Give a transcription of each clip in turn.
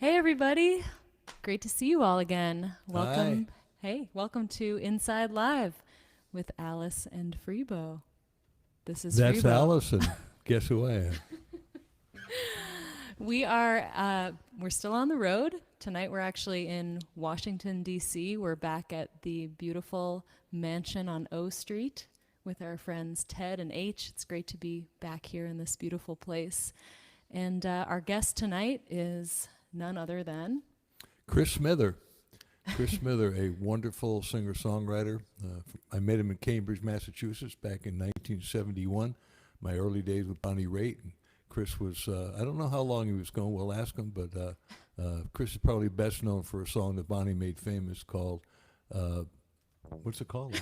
Hey, everybody. Great to see you all again. Welcome. Hi. Hey, welcome to Inside Live with Alice and Freebo. This is That's Freebo. Alice, and guess who I am? We're still on the road. Tonight we're actually in Washington, D.C. We're back at the beautiful mansion on O Street with our friends Ted and H. It's great to be back here in this beautiful place. And our guest tonight is none other than Chris Smither. Chris Smither, a wonderful singer-songwriter. I met him in Cambridge, Massachusetts back in 1971, my early days with Bonnie Raitt. And Chris was, I don't know how long he was going, we'll ask him, but Chris is probably best known for a song that Bonnie made famous called, what's it called?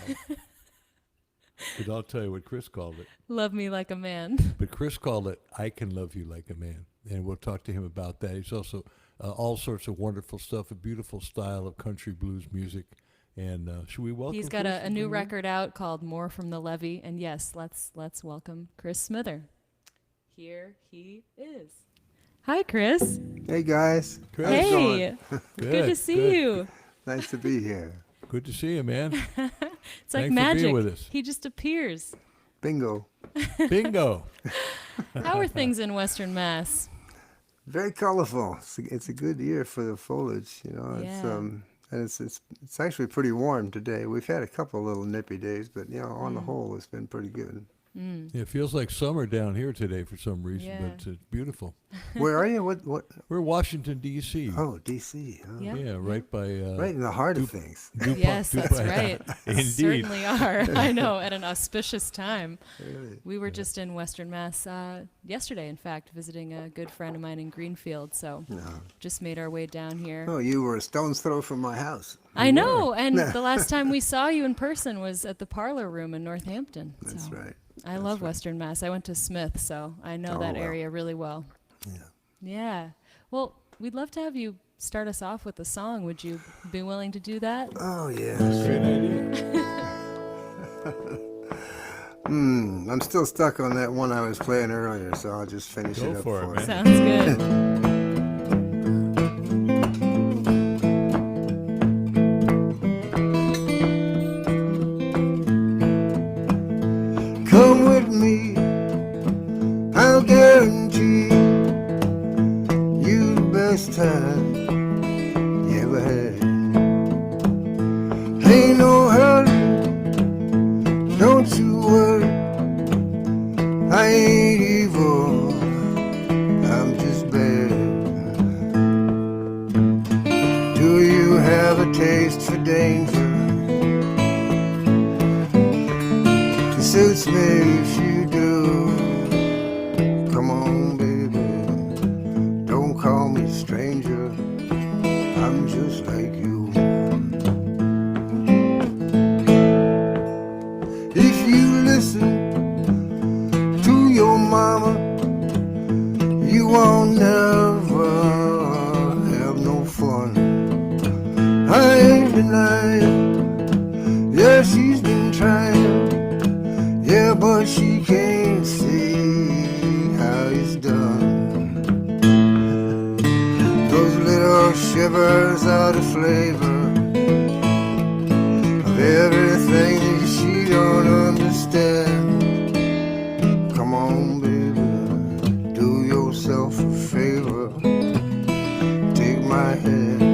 But I'll tell you what Chris called it. Love Me Like a Man. But Chris called it, I Can Love You Like a Man. And we'll talk to him about that. He's also all sorts of wonderful stuff, a beautiful style of country blues music. And should we welcome He's got Chris a new record out called More from the Levee. And yes, let's welcome Chris Smither. Here he is. Hi, Chris. Hey guys. Chris. How's it Hey, going? good to see you. Nice to be here. Good to see you, man. It's like Thanks for magic. being with us. He just appears. Bingo. Bingo. How are things in Western Mass? Very colorful. It's a good year for the foliage, you know. Yeah. And it's actually pretty warm today. We've had a couple little nippy days, but you know, on the whole, it's been pretty good. It feels like summer down here today for some reason, Yeah. but it's beautiful. Where are you? What? We're Washington, D.C. Oh, D.C. Huh? Yeah. Yeah, right by... Right in the heart of things. Yes, that's right. Indeed. Certainly are. I know, at an auspicious time. Really? We were just in Western Mass yesterday, in fact, visiting a good friend of mine in Greenfield. So No. just made our way down here. Oh, you were a stone's throw from my house. I know, and the last time we saw you in person was at the Parlor Room in Northampton. That's so right. I love Western Mass. I went to Smith, so I know that well. area really well. Yeah. Yeah. Well, we'd love to have you start us off with a song. Would you be willing to do that? Oh, yeah. Great idea. I'm still stuck on that one I was playing earlier, so I'll just finish Go it up for it, for man. you. Sounds good. Come with me, I'll guarantee you the best time you ever had. Ain't no hurry, don't you worry, I ain't evil, I'm just bad. Do you have a taste for danger? Suits me if you do. Come on, baby, don't call me stranger, I'm just like you. If you listen to your mama, you won't never have no fun. I ain't denying, yeah, she's been trying. Yeah, but she can't see how it's done. Those little shivers are the flavor of everything that she don't understand. Come on, baby, do yourself a favor, take my hand.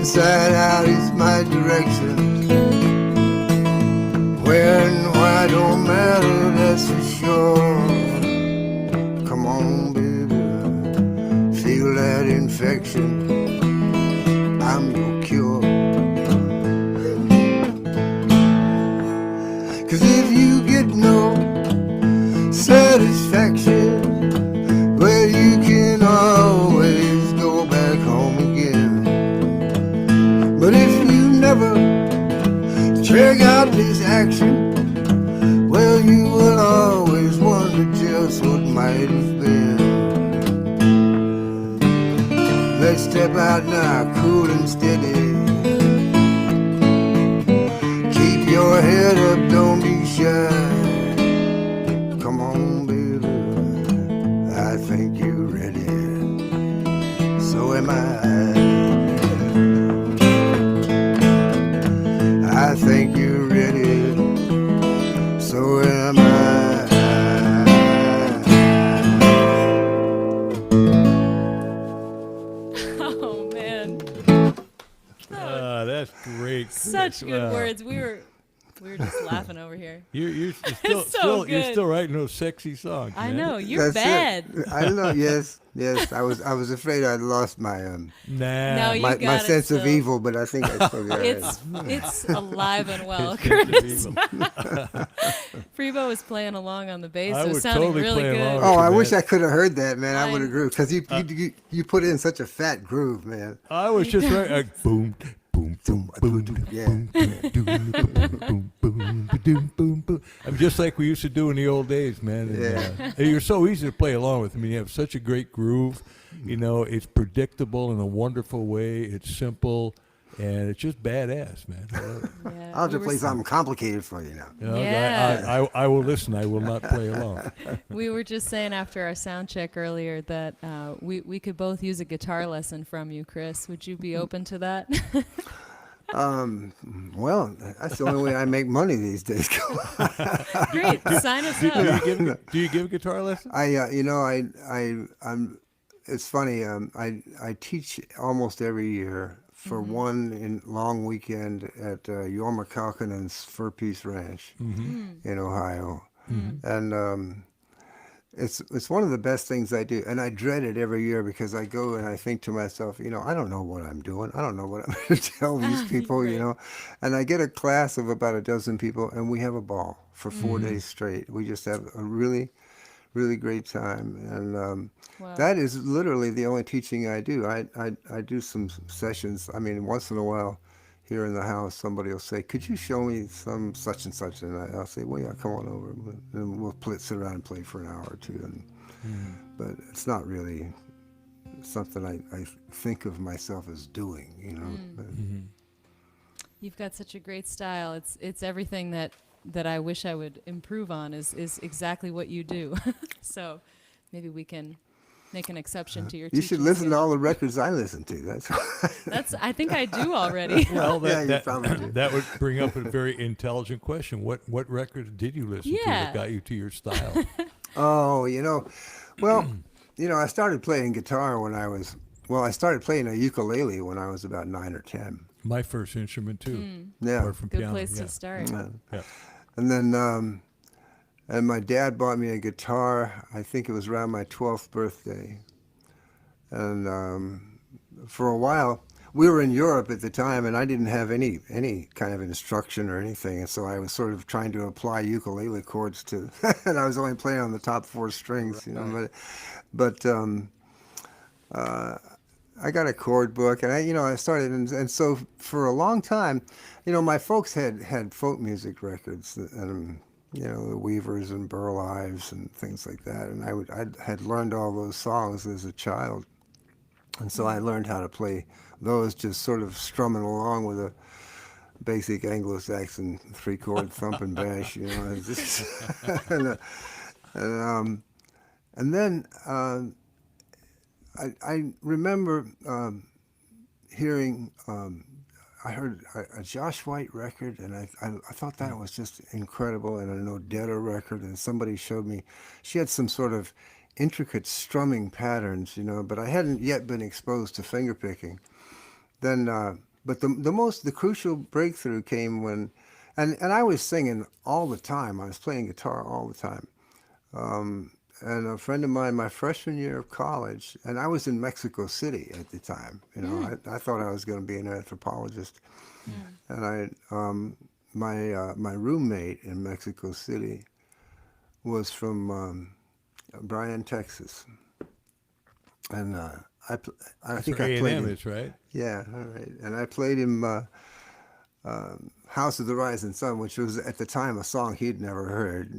inside out is my direction. Where and why don't matter, that's for sure. Come on, baby, feel that infection. I'm your cure. 'Cause if you get no satisfaction, well, you can always go back home again. But if you never drag out this action, well, you will always wonder just what might have been. Let's step out now, cool and steady. Keep your head up, don't be shy. Come on, baby, I think you're ready. So am I. I think you're ready. So am I. Oh man, That's great. such Chris. good Wow. words. We were just laughing over here. You're still, It's so you're good. still writing those sexy songs. I man. know you're bad. It. I don't know. Yes, yes. I was afraid I'd lost my Nah. No, you my got it sense of still. evil, but I think I still got it. It's alive and well. It's sense of Chris evil. Freebo was playing along on the bass. I It was would sounding totally really play good. along. Oh, I man. wish I could have heard that, man. I I- would have grooved because you put in such a fat groove, man. I was just right. Boom, boom, boom, boom, Yeah. boom, boom, boom, boom, boom, boom, boom. I'm just like we used to do in the old days, man. And, Yeah. you're so easy to play along with. I mean, you have such a great groove. You know, it's predictable in a wonderful way. It's simple, and it's just badass, man. I love it. Yeah, I'll have to we play were- something complicated for you now. You know, Yeah. I will listen. I will not play along. We were just saying after our sound check earlier that we could both use a guitar lesson from you, Chris. Would you be open to that? Well, that's the only way I make money these days. Great, sign us Do you up. do you give guitar lessons? I'm. It's funny. I teach almost every year for one in long weekend at Yorma Kalkinen's Fur Peace Ranch in Ohio, and it's one of the best things I do, and I dread it every year because I go and I think to myself, I don't know what I'm doing. I don't know what I'm going to tell these people, Right. And I get a class of about a dozen people, and we have a ball for 4 days straight. We just have a really, really great time, and Wow. that is literally the only teaching I do. I do some sessions. I mean, once in a while, here in the house, somebody will say, "Could you show me some such and such?" And I'll say, "Well, yeah, come on over." And we'll sit around and play for an hour or two. But it's not really something I think of myself as doing, But, You've got such a great style. It's everything that I wish I would improve on is exactly what you do. So maybe we can make an exception to your you should teaching listen to skills. all the records I listen to. That's I think I do already. Well, Yeah, you probably do. that would bring up a very intelligent question. What records did you listen to Yeah. that got you to your style? Oh, I started playing guitar when I started playing a ukulele when I was about 9 or 10. My first instrument too. Yeah. Apart from Good piano. place yeah. to start. Yeah. And then, and my dad bought me a guitar. I think it was around my 12th birthday. And for a while, we were in Europe at the time, and I didn't have any kind of instruction or anything. And so I was sort of trying to apply ukulele chords to, and I was only playing on the top 4 strings, But I got a chord book, and I started, and so for a long time, my folks had folk music records, and the Weavers and Burl Ives and things like that, and I had learned all those songs as a child, and so I learned how to play those, just sort of strumming along with a basic Anglo-Saxon 3-chord thump and bash, and, and then. I remember hearing, I heard a Josh White record, and I thought that was just incredible, and an Odetta record, and somebody showed me, she had some sort of intricate strumming patterns, but I hadn't yet been exposed to fingerpicking. Then But the crucial breakthrough came when, and I was singing all the time. I was playing guitar all the time. And a friend of mine, my freshman year of college, and I was in Mexico City at the time. I thought I was going to be an anthropologist, and my roommate in Mexico City was from Bryan, Texas, and I think I played him. Is right. Yeah, all right. And I played him "House of the Rising Sun," which was at the time a song he'd never heard,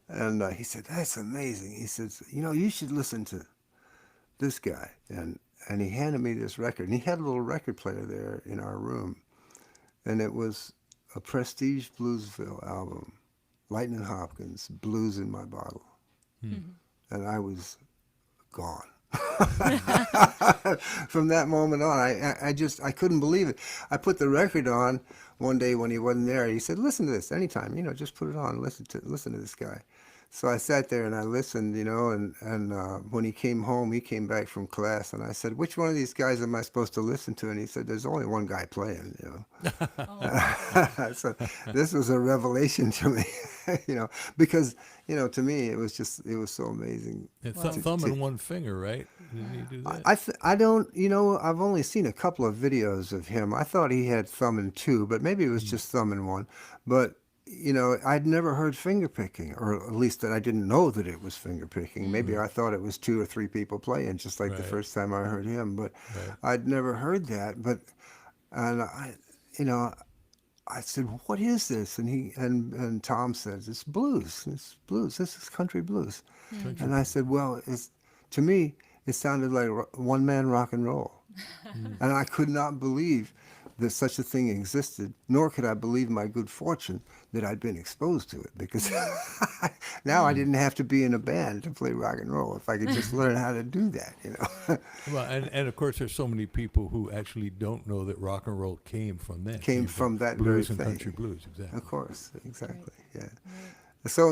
and he said, "That's amazing." He says, "You should listen to this guy." And he handed me this record, and he had a little record player there in our room, and it was a Prestige Bluesville album, Lightning Hopkins, "Blues in My Bottle," and I was gone. From that moment on, I couldn't believe it. I put the record on one day when he wasn't there. He said, "Listen to this anytime, just put it on, listen to this guy." So I sat there and I listened, and when he came home, he came back from class, and I said, "Which one of these guys am I supposed to listen to?" And he said, "There's only one guy playing." So this was a revelation to me, because to me it was so amazing. Thumb and one finger, right? Didn't he do that? I don't, I've only seen a couple of videos of him. I thought he had thumb and two, but maybe it was just thumb and one. But I'd never heard finger picking, or at least that I didn't know that it was finger picking. Maybe I thought it was 2 or 3 people playing, just like the first time I heard him. But I'd never heard that. And I said, "What is this?" And Tom says, "It's blues. It's blues. This is country blues." And I said, "Well, to me, it sounded like one-man rock and roll." And I could not believe that such a thing existed, nor could I believe my good fortune that I'd been exposed to it, because now I didn't have to be in a band to play rock and roll if I could just learn how to do that, Well, and of course, there's so many people who actually don't know that rock and roll came from that. Came from that blues very and thing. country blues, exactly. Of course, exactly, yeah. So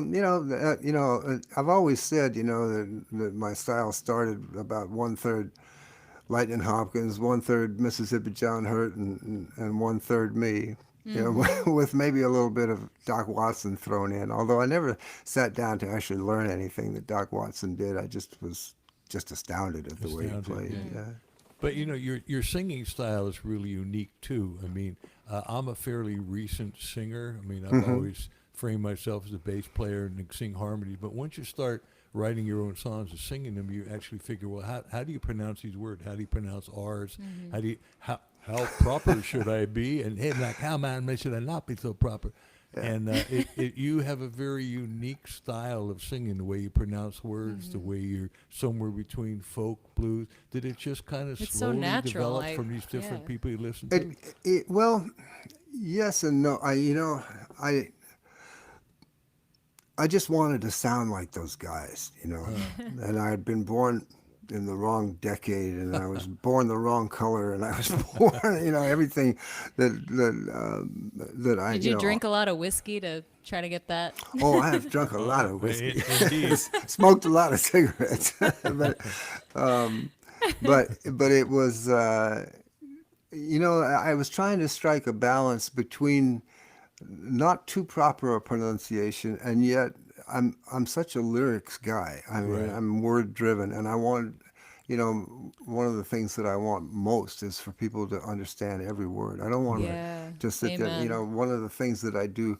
I've always said that my style started about 1/3 Lightning Hopkins, 1/3 Mississippi John Hurt, and 1/3 me. With maybe a little bit of Doc Watson thrown in. Although I never sat down to actually learn anything that Doc Watson did, I just was astounded at the way he played. Yeah. But your singing style is really unique too. I mean, I'm a fairly recent singer. I mean, I've always framed myself as a bass player and sing harmonies. But once you start writing your own songs and singing them, you actually figure, well, how do you pronounce these words? How do you pronounce R's? How proper should I be? And hey, like, how man should I not be so proper? Yeah. And you have a very unique style of singing, the way you pronounce words, the way you're somewhere between folk, blues. Did it just kind of slowly develop from these different people you listen to? Well, yes and no. I just wanted to sound like those guys, and I had been born in the wrong decade, and I was born the wrong color, and I was born, everything that I. Did you drink a lot of whiskey to try to get that? Oh, I have drunk a lot of whiskey. Indeed. Smoked a lot of cigarettes, but it was, I was trying to strike a balance between not too proper a pronunciation, and yet I'm such a lyrics guy. I mean, I'm word driven, and I want, one of the things that I want most is for people to understand every word. I don't want to sit there. One of the things that I do,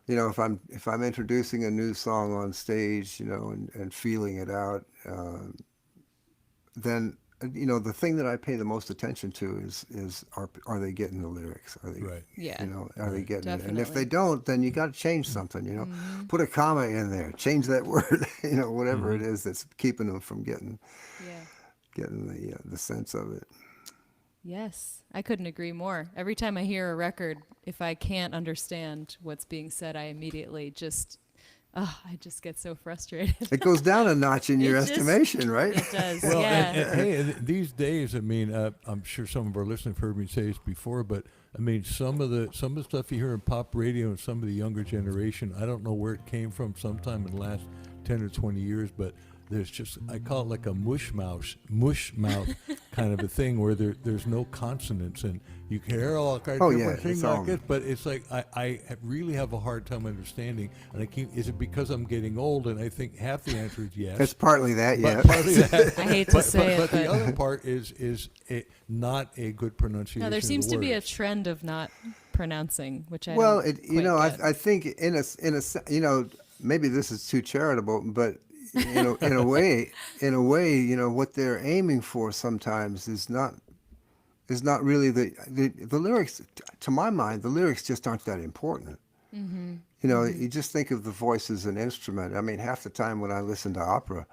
if I'm introducing a new song on stage, and feeling it out, then the thing that I pay the most attention to is are they getting the lyrics? Are they, are they getting it? And if they don't, then you got to change something. Put a comma in there, change that word. Whatever it is that's keeping them from getting the sense of it. Yes, I couldn't agree more. Every time I hear a record, if I can't understand what's being said, I immediately I just get so frustrated. It goes down a notch in your estimation, right? It does, well, yeah. And these days, I mean, I'm sure some of our listeners have heard me say this before, but I mean, some of the stuff you hear in pop radio and some of the younger generation, I don't know where it came from sometime in the last 10 or 20 years, but there's just, I call it like a mush mouth kind of a thing where there's no consonants, and you can hear all kinds Oh, of yeah, different things it's like all- this, but it's like I really have a hard time understanding, and is it because I'm getting old? And I think half the answer is yes. It's partly that, But yeah. partly that. I hate to say it, but the but- other part is not a good pronunciation. No, there of the seems to be a words. trend of not pronouncing, which I Well, don't you know, quite get. I think you know, maybe this is too charitable, but you know, in a way, you know, what they're aiming for sometimes is not really the lyrics. To my mind, the lyrics just aren't that important. Mm-hmm. You know, you just think of the voice as an instrument. I mean, half the time when I listen to opera,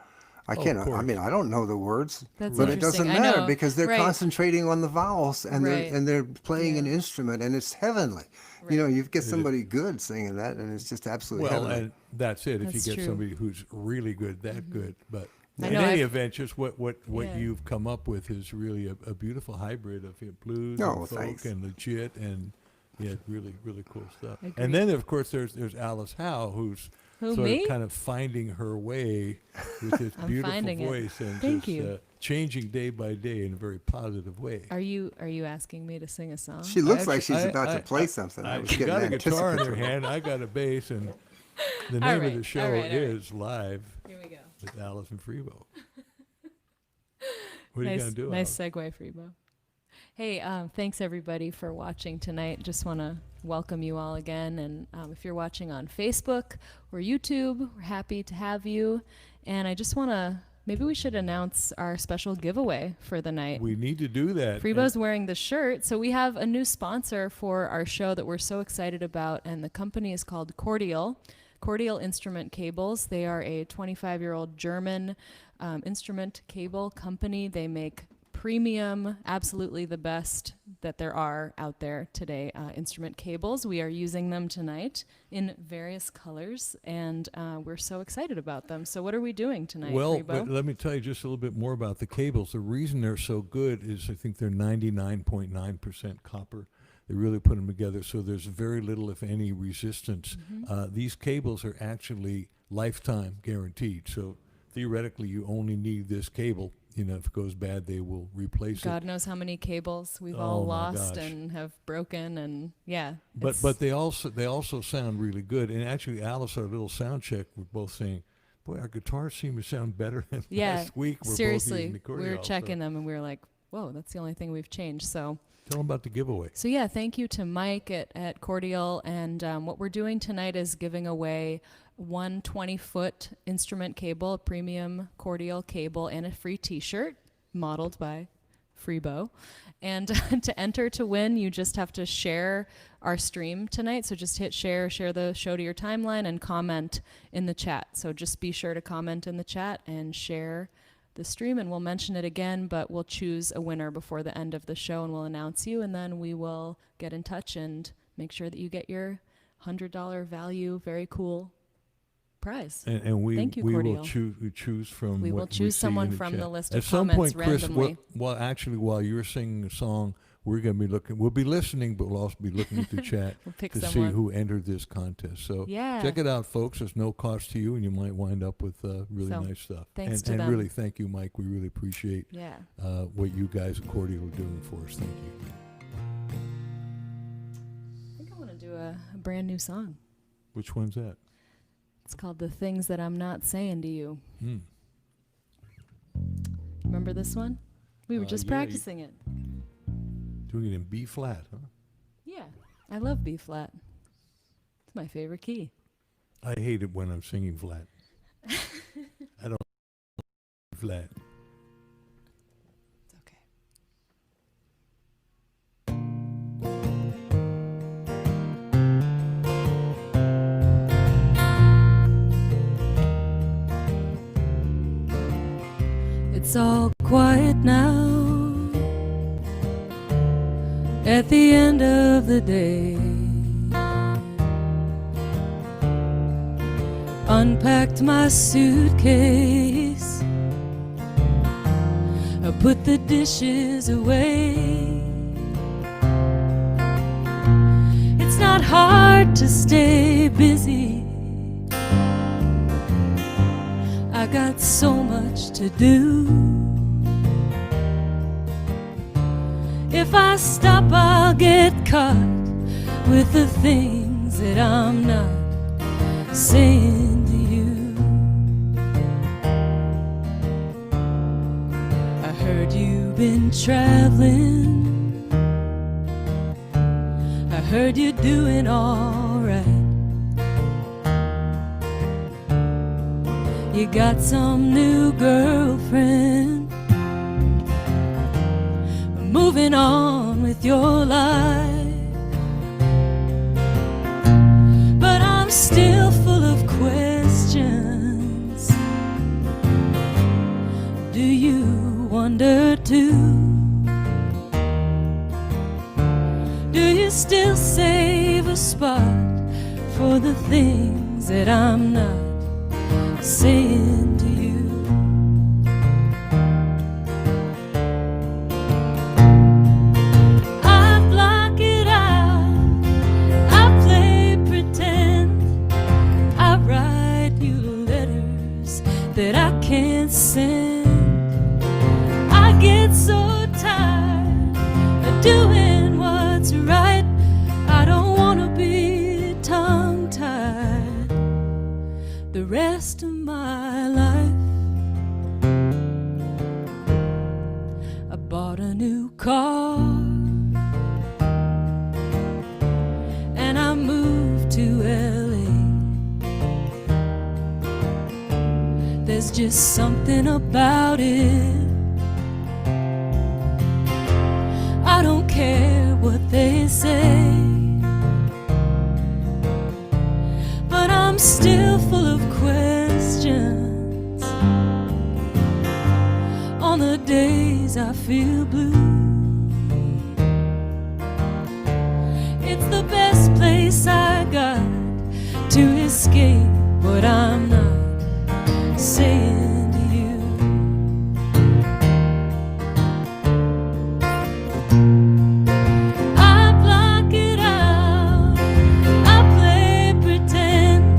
I Oh, of can't. I course. mean, I don't know the words, That's but it doesn't interesting. I matter know. because they're Right. concentrating on the vowels and Right. they're playing an Yeah. instrument, and it's heavenly. You know, Right. you get somebody good singing that, and it's just absolutely Well, heavenly. and that's it. If That's you get true. somebody who's really good, that good. But I in know any I've- event, just what Yeah. you've come up with is really a beautiful hybrid of blues Oh, and folk thanks. and legit, and yeah, really cool stuff. Agreed. And then of course there's Alice Howe, who's Who, sort me? of kind of finding her way with this I'm beautiful finding it. voice and Thank just you. changing day by day in a very positive way. Are you asking me to sing a song? She looks like Actually, she's about to play something. I was she getting got a guitar in her anticipatory. hand. I got a bass, and the All name right, of the show all right. is Live Here we go. with Alice and Freebo. What are you nice, gonna do? nice Alice? segue, Freebo. Hey, thanks everybody for watching tonight. Just want to welcome you all again. And if you're watching on Facebook or YouTube, we're happy to have you. And I just want to, maybe we should announce our special giveaway for the night. We need to do that. Freebo's wearing the shirt. So we have a new sponsor for our show that we're so excited about, and the company is called Cordial Instrument Cables. They are a 25-year-old German instrument cable company. They make premium, absolutely the best that there are out there today, instrument cables. We are using them tonight in various colors, and we're so excited about them. So what are we doing tonight, Well, Freebo? but let me tell you just a little bit more about the cables. The reason they're so good is I think they're 99.9% copper. They really put them together so there's very little, if any, resistance. These cables are actually lifetime guaranteed. So theoretically, you only need this cable. You know, if it goes bad, they will replace it. God knows how many cables we've Oh all my lost gosh. and have broken, and yeah. But it's- they also sound really good. And actually, Alice, our little sound check, we're both saying, "Boy, our guitars seem to sound better than yeah, last week." We're both seriously, using the we were Cordial, so checking them and we were like, "Whoa, that's the only thing we've changed." So Tell them about the giveaway. yeah, thank you to Mike at Cordial, and what we're doing tonight is giving away one 20-foot instrument cable, a premium Cordial cable, and a free T-shirt modeled by Freebo. And to enter to win, you just have to share our stream tonight. So just hit share the show to your timeline, and comment in the chat. So just be sure to comment in the chat and share the stream, and we'll mention it again, but we'll choose a winner before the end of the show, and we'll announce you, and then we will get in touch and make sure that you get your $100 value, very cool prize. And we Thank you, we will Cordial. choose from We will what choose see someone in the from chat. the list At of some comments point, Chris, randomly. well, actually, while you're singing a song, we're going to be looking. We'll be listening, but we'll also be looking at the chat We'll pick to someone. see who entered this contest. So Yeah. check it out, folks. There's no cost to you, and you might wind up with really So, nice stuff. thanks and to and them. really, thank you, Mike. We really appreciate Yeah. what you guys at Cordial are doing for us. Thank you. I think I want to do a brand new song. Which one's that? It's called The Things That I'm Not Saying to You. Hmm. Remember this one? We were just Yeah, you- practicing it. Doing it in B flat, huh? Yeah. I love B flat. It's my favorite key. I hate it when I'm singing flat. I don't flat. It's okay. It's all quiet now at the end of the day. Unpacked my suitcase, I put the dishes away. It's not hard to stay busy, I got so much to do. If I stop, I'll get caught with the things that I'm not saying to you. I heard you've been traveling. I heard you're doing all right. You got some new girlfriend, moving on with your life. But I'm still full of questions. Do you wonder too? Do you still save a spot for the things that I'm not saying to you? I block it out, I play pretend, I write you letters that I can't send. I get so tired of doing what's right. I don't want to be tongue-tied the rest of my life. I bought a new car and I moved to LA. There's just something about it. I don't care what they say, but I'm still full of questions on the days I feel blue. It's the best place I got to escape what I'm not saying to you. I block it out, I play pretend,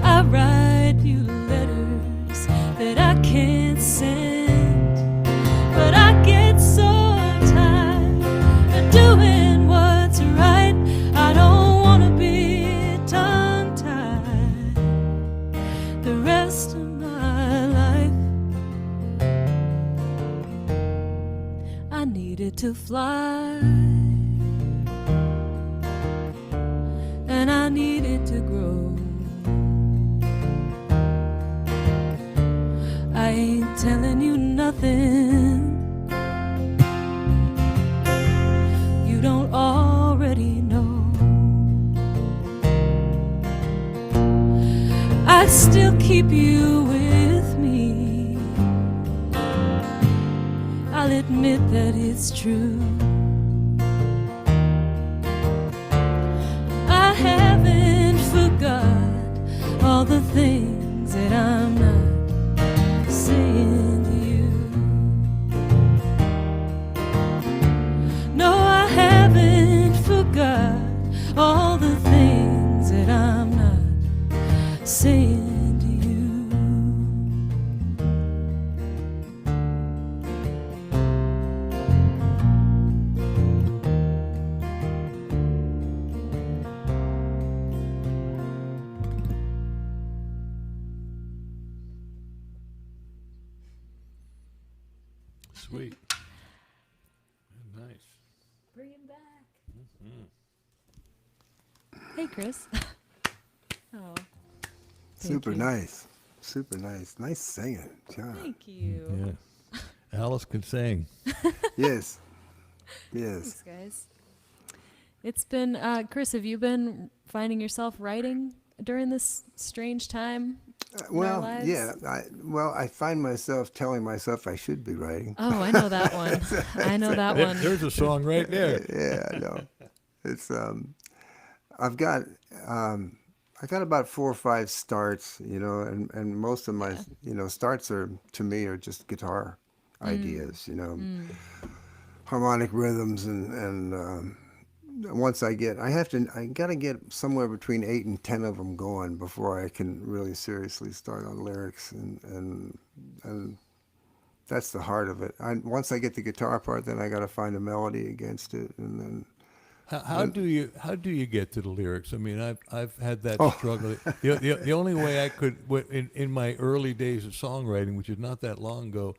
I write you letters that I can't send. But I get so tired of doing what's right. I don't want to be tongue-tied the rest of my life. I needed to fly, and I needed to grow. I ain't telling you nothing you don't already know. I'd still keep you with me. I'll admit that it's true. I haven't forgot all the things that I'm not saying to you. No, I haven't forgot all the things that I'm not saying to you. Sweet. Nice. Bring him back. Hey, Chris. Oh, Super you. nice. Super nice. Nice singing. John. thank you. Yeah. Alice can sing. Yes. Yes. Thanks, guys. It's been, Chris, have you been finding yourself writing during this strange time? Well, lives? yeah. I find myself telling myself I should be writing. Oh, I know that one. I know that one. There's a song right there. Yeah, I know. It's I've got I got about 4 or 5 starts, and most of my starts are to me are just guitar ideas, harmonic rhythms and once I gotta get somewhere between 8 and 10 of them going before I can really seriously start on lyrics and that's the heart of it. Once I get the guitar part, then I got to find a melody against it, and then. How do you get to the lyrics? I mean, I've had that Oh. struggle. The only way I could in my early days of songwriting, which is not that long ago,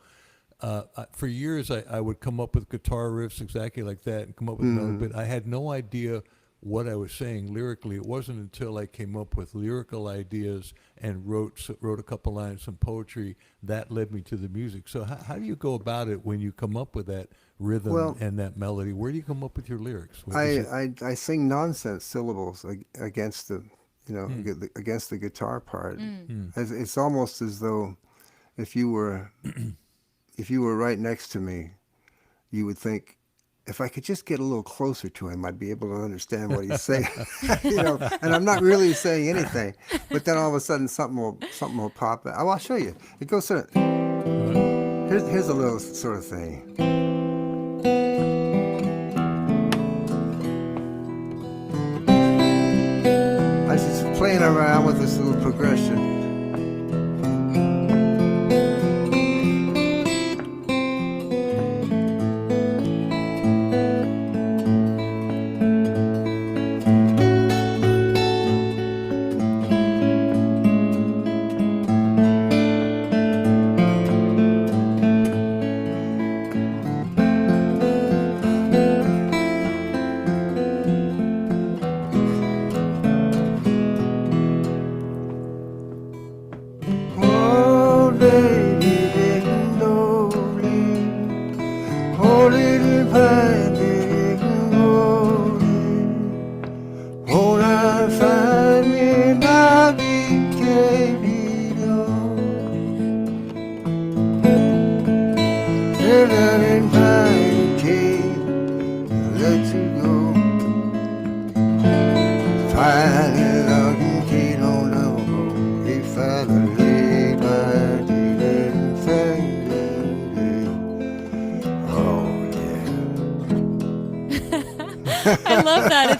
for years I would come up with guitar riffs exactly like that and come up with melody, but I had no idea what I was saying lyrically. It wasn't until I came up with lyrical ideas and wrote a couple lines, some poetry, that led me to the music. So how do you go about it when you come up with that rhythm Well, and that melody? Where do you come up with your lyrics? I sing nonsense syllables against the against the guitar part. It's almost as though if you were right next to me, you would think, if I could just get a little closer to him, I'd be able to understand what he's saying. And I'm not really saying anything, but then all of a sudden something will pop out. Oh, I'll show you. It goes sort of. Here's a little sort of thing. I was just playing around with this little progression. I love that.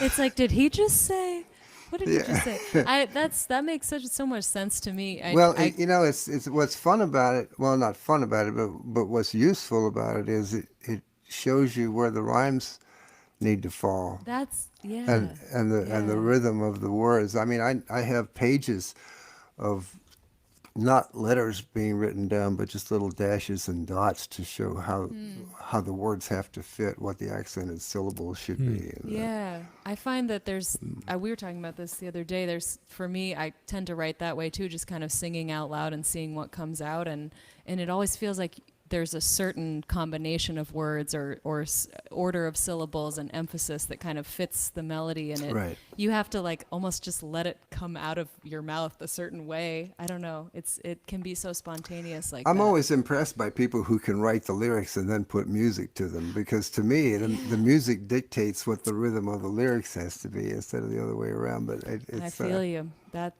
It's like, did he just say? What did he just say? That makes so much sense to me. It's what's fun about it. Well, not fun about it, but what's useful about it is it shows you where the rhymes need to fall. And the rhythm of the words. I mean, I have pages of not letters being written down, but just little dashes and dots to show how the words have to fit, what the accented syllables should be. And I find that there's, we were talking about this the other day, for me, I tend to write that way too, just kind of singing out loud and seeing what comes out, and it always feels like there's a certain combination of words or order of syllables and emphasis that kind of fits the melody, and you have to like almost just let it come out of your mouth a certain way. I don't know. It can be so spontaneous like I'm that. always impressed by people who can write the lyrics and then put music to them, because to me the music dictates what the rhythm of the lyrics has to be instead of the other way around. But I feel you. That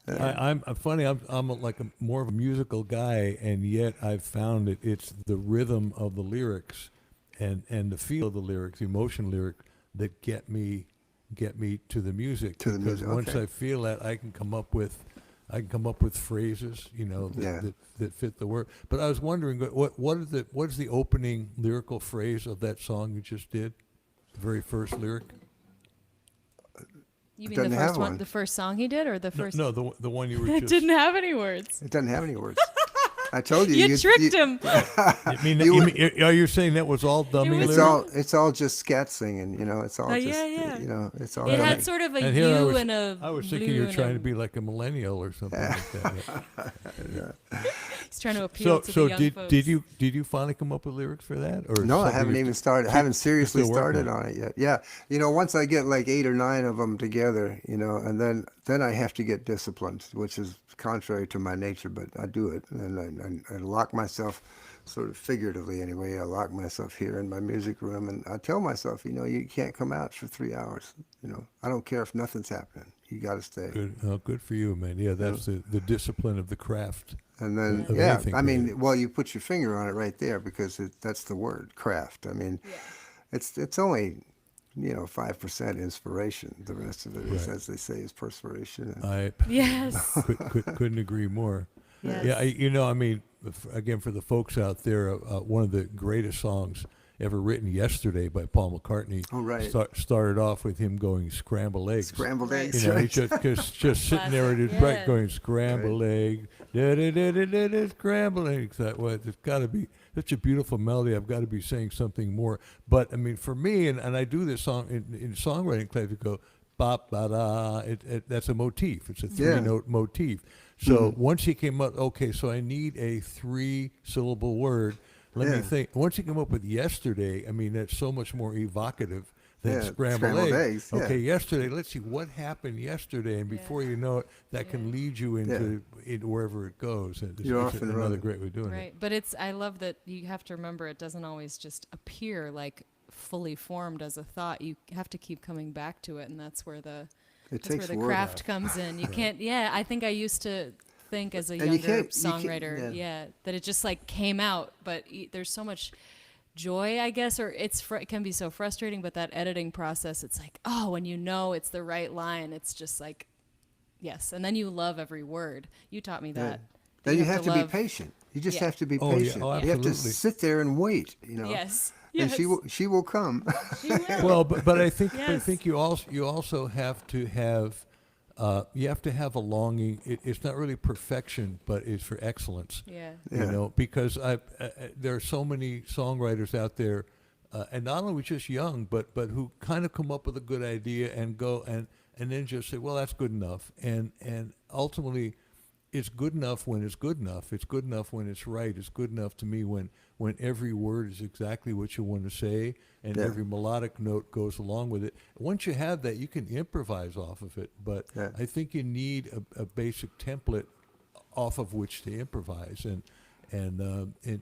I'm funny. I'm like more of a musical guy, and yet I've found it's the rhythm of the lyrics, and the feel of the lyrics, the emotion lyric, that get me to the music. Because once I feel that, I can come up with phrases, that fit the word. But I was wondering, what is the opening lyrical phrase of that song you just did? The very first lyric. You mean the first one, the first song he did, or the first? No, the one you were It just... didn't have any words. It doesn't have any words. I told you. You tricked him. Are you saying that was all dummy lyrics? It's all just scat singing. It's all just. It's all. It had sort of a U and a. I was thinking you were trying to be like a millennial or something like that. He's trying to appeal to the young folks. Did you finally come up with lyrics for that? Or no, I haven't even started. I haven't seriously started on it yet. Yeah, once I get like 8 or 9 of them together, and then I have to get disciplined, which is contrary to my nature, but I do it, and I lock myself, sort of figuratively anyway. I lock myself here in my music room, and I tell myself, you can't come out for 3 hours. I don't care if nothing's happening. You got to stay. Good for you, man. Yeah, that's the discipline of the craft. And then, you put your finger on it right there, because that's the word, craft. I mean, it's only 5% inspiration. The rest of it is, as they say, is perspiration. Yes. Couldn't agree more. Yes. Yeah, again, for the folks out there, one of the greatest songs ever written, "Yesterday" by Paul McCartney. Oh, right. Started off with him going scrambled eggs. Scrambled Right. eggs. You know, right. he's just sitting there at his Yeah. break going scrambled egg, scrambled eggs. That way, it's got to be such a beautiful melody. I've got to be saying something more. But I mean, for me, and I do this song in songwriting class, we go bop ba da. That's a motif. It's a three-note motif. So once he came up, okay, so I need a 3-syllable word. Let me think. Once he came up with "yesterday," I mean, that's so much more evocative than scrambled eggs. Yeah. Okay, yesterday. Let's see what happened yesterday, and before you know it, that can lead you into wherever it goes. And You're it's off and another running. great way of doing Right. But I love that you have to remember it doesn't always just appear like fully formed as a thought. You have to keep coming back to it, and that's where the craft comes in. You can't. Yeah, I think I used to think as a And you younger can't- songwriter, that it just like came out. But there's so much joy, I guess, or it can be so frustrating. But that editing process, it's like, oh, when you know it's the right line, it's just like, yes, and then you love every word. You taught me that. Then you have to be love- patient. You just have to be Oh, yeah. patient. Oh, you have to absolutely. sit there and wait. You know. Yes. And Yes. she will come. She will. Well, but I think Yes. you also have to have a longing. It's not really perfection, but it's for excellence. Yeah. Yeah. You know, because there are so many songwriters out there, and not only just young, but who kind of come up with a good idea and go and then just say, well, that's good enough, and ultimately, it's good enough when it's good enough. It's good enough when it's right. It's good enough to me when every word is exactly what you want to say, and every melodic note goes along with it. Once you have that, you can improvise off of it. But I think you need a basic template off of which to improvise, and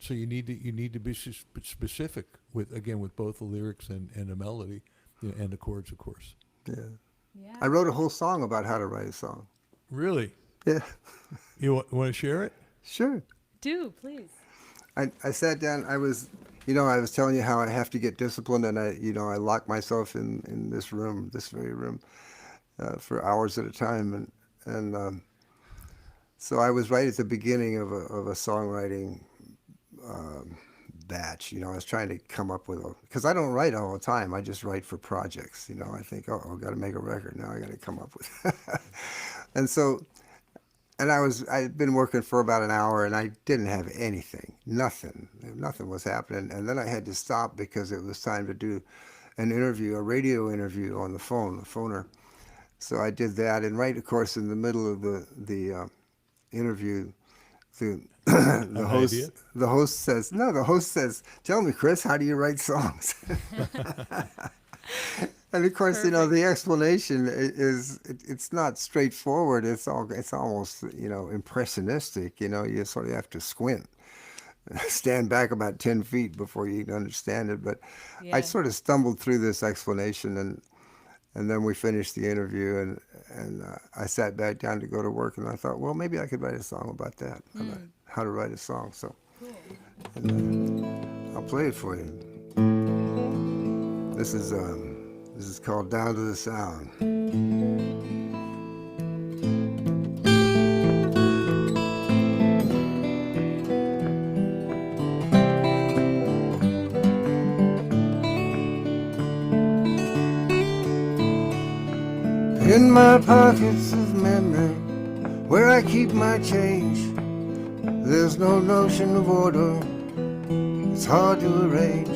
so you need to be specific with both the lyrics and the melody, and the chords, of course. Yeah. Yeah. I wrote a whole song about how to write a song. Really, Yeah. you want to share it? Sure. Do please. I sat down. I was telling you how I have to get disciplined, and I lock myself in this very room, for hours at a time, and so I was right at the beginning of a songwriting batch. I was trying to come up with because I don't write all the time. I just write for projects. I think, oh, I've got to make a record now. I got to come up with, and so. And I'd been working for about an hour, and I didn't have anything, nothing was happening. And then I had to stop because it was time to do an interview, a radio interview on the phoner. So I did that, and right, of course, in the middle of the interview, the host says, "Tell me, Chris, how do you write songs?" And of course, the explanation it's not straightforward. It's almost impressionistic. You sort of have to squint, stand back about 10 feet before you can understand it. But I sort of stumbled through this explanation, and then we finished the interview, and I sat back down to go to work, and I thought, well, maybe I could write a song about that, about how to write a song. So and, I'll play it for you. This is called "Down to the Sound." In my pockets of memory, where I keep my change, there's no notion of order. It's hard to arrange,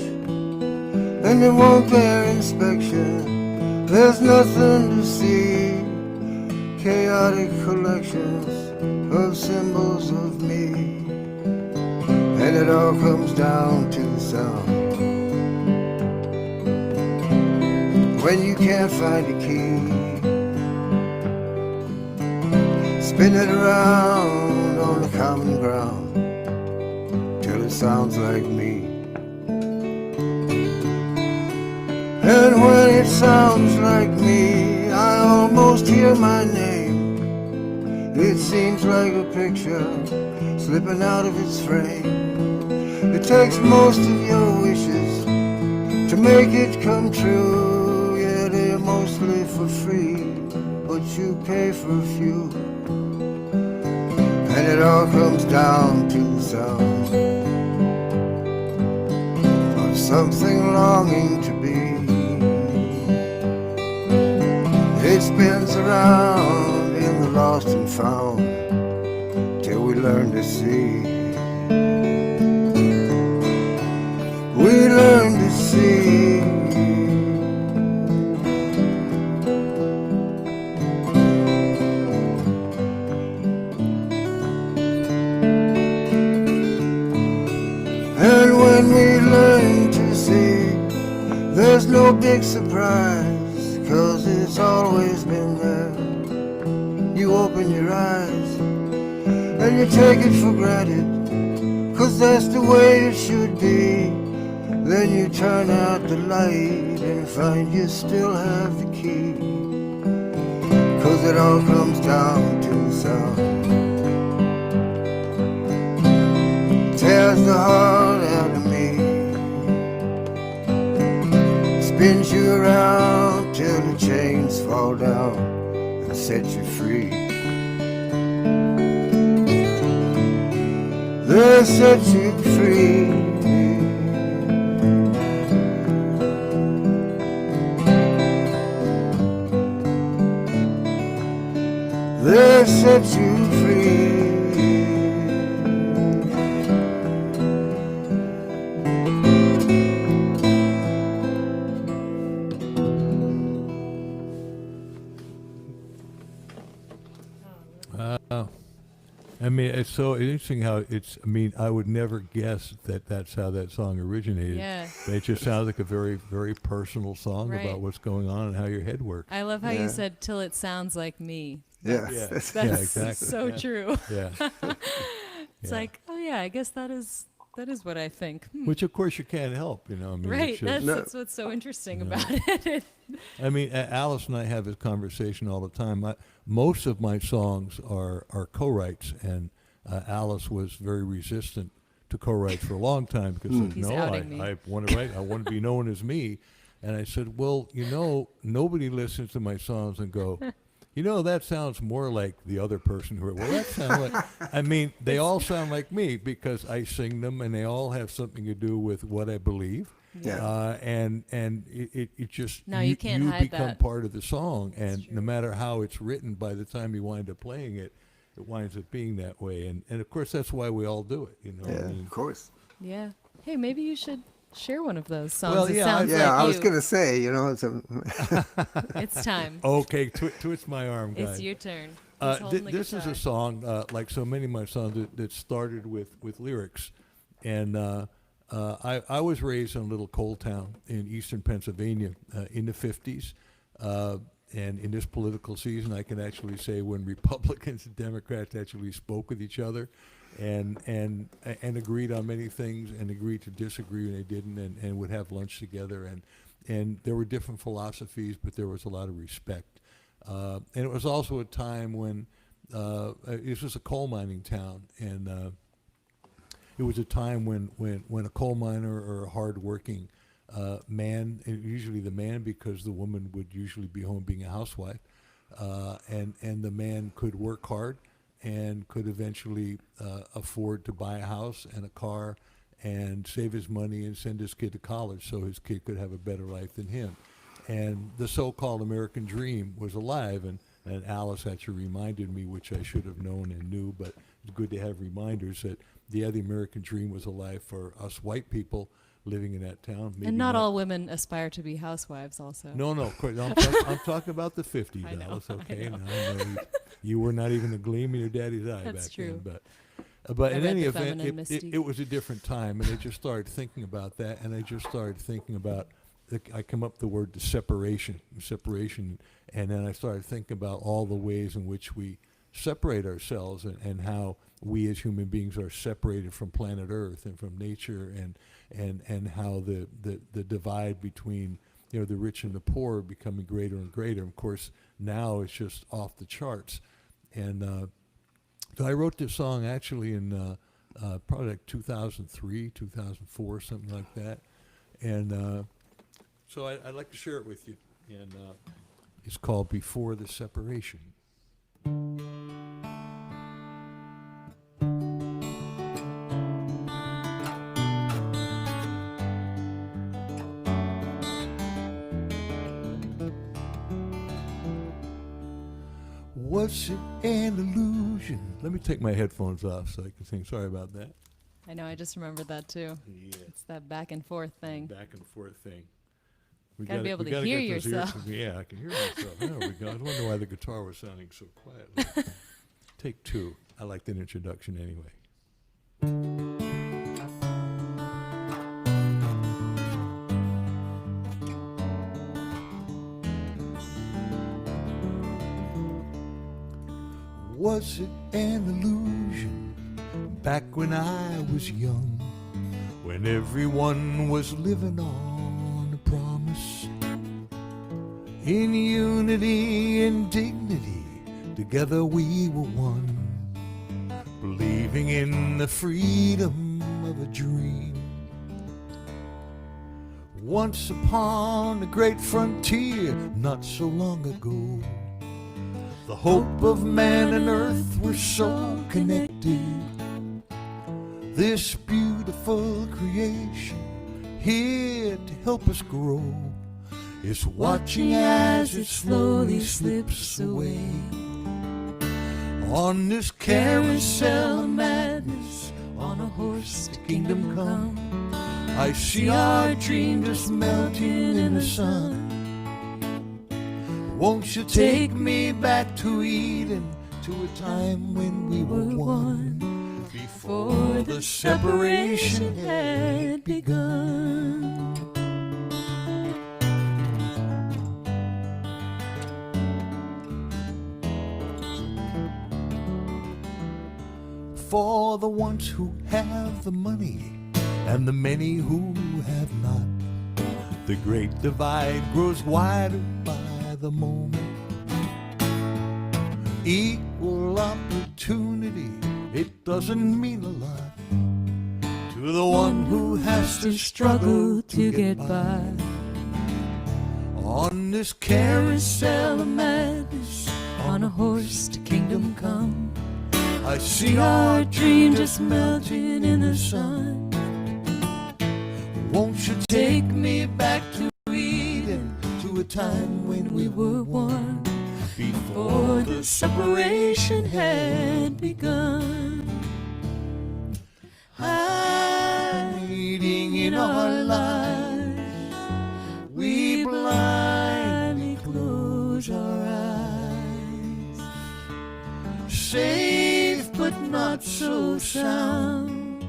and it won't bear inspection. There's nothing to see. Chaotic collections of symbols of me, and it all comes down to the sound. When you can't find a key, spin it around on the common ground till it sounds like me. And when it sounds like me, I almost hear my name. It seems like a picture slipping out of its frame. It takes most of your wishes to make it come true. Yeah, they're mostly for free, but you pay for a few. and it all comes down to the sound of something longing to be. It spins around in the lost and found till we learn to see. We learn to see. And when we learn to see, there's no big surprise, 'cause it's always been there. You open your eyes and you take it for granted, 'cause that's the way it should be. Then you turn out the light and find you still have the key, 'cause it all comes down to the sound. Tears the heart out of me, spins you around till the chains fall down and set you free. They set you free. They set you free. I mean, it's so interesting how it's, I mean, I would never guess that that's how that song originated. Yeah. But it just sounds like a very, very personal song Right. about what's going on and how your head works. I love how Yeah. you said, till it sounds like me. Yes. Yeah. That's, Yeah, That's exactly. so Yeah. true. Yeah. It's Yeah. like, oh yeah, I guess that is what I think. Which, of course, you can't help, you know. I mean, Right. it's just- That's what's so interesting about it. I mean, Alice and I have this conversation all the time. Most of my songs are co-writes, and Alice was very resistant to co-writes for a long time because said, He's no, outing me. I want to write. I want to be known as me. And I said, well, you know, nobody listens to my songs and go, you know, that sounds more like the other person who wrote. Well, that sounds like, I mean, they all sound like me because I sing them, and they all have something to do with what I believe. Yeah. And it just No, you can't hide become that. part of the song, and no matter how it's written, by the time you wind up playing it, it winds up being that way. And of course that's why we all do it, you know. Yeah, I mean, of course. Yeah. Hey, maybe you should share one of those songs. Well, It yeah, sounds Yeah, like I was you. gonna say, you know, it's a It's time. okay, twist my arm, guys. It's your turn. He's holding the This is a guitar. song, like so many of my songs, that started with lyrics. And I was raised in a little coal town in eastern Pennsylvania in the 50s. And in this political season, I can actually say when Republicans and Democrats actually spoke with each other and agreed on many things and agreed to disagree when they didn't, and would have lunch together. And there were different philosophies, but there was a lot of respect. And it was also a time when this was a coal mining town, and it was a time when a coal miner or a hard-working man, and usually the man, because the woman would usually be home being a housewife, and the man could work hard and could eventually afford to buy a house and a car and save his money and send his kid to college so his kid could have a better life than him. And the so-called American dream was alive, and Alice actually reminded me, which I should have known and knew, but it's good to have reminders that, yeah, the American dream was alive for us white people living in that town. Maybe And not all women aspire to be housewives also. No, of course. I'm talking about the 50s, I know, Alice, I okay? know. Now, I know you were not even a gleam in your daddy's eye That's back true. then. But I in read any the event, feminine it mystique. was a different time, and I just started thinking about that, and I just started thinking about, I come up with the word the separation, and then I started thinking about all the ways in which we separate ourselves, and how we as human beings are separated from planet Earth and from nature, and how the divide between, you know, the rich and the poor are becoming greater and greater. Of course, now it's just off the charts. And so I wrote this song actually in probably like 2003, 2004, something like that. And so I'd like to share it with you. And it's called Before the Separation. Was it an illusion? Let me take my headphones off so I can sing. Sorry about that. I know, I just remembered that too. Yeah. It's that back and forth thing. Back and forth thing. We Gotta be able we to gotta hear get those yourself. Yeah, I can hear myself. There we go. I wonder why the guitar was sounding so quiet. Take two. I like that introduction anyway. Was it an illusion back when I was young, when everyone was living on a promise? In unity and dignity, together we were one, believing in the freedom of a dream. Once upon a great frontier, not so long ago, the hope of man and earth were so connected. This beautiful creation, here to help us grow, is watching as it slowly slips away. On this carousel of madness, on a horse to kingdom come, I see our dream just melting in the sun. Won't you take me back to Eden, to a time when we were one, before the separation had begun? For the ones who have the money and the many who have not, the great divide grows wider by the moment. Equal opportunity, it doesn't mean a lot to the one who has to struggle to get by. On this carousel of madness, on a horse to kingdom come, I see our dream just melting in the sun. Won't you take me back to Eden, to a time when we were one, before the separation had begun? Hiding in our lives, we blindly close our eyes. Safe but not so sound,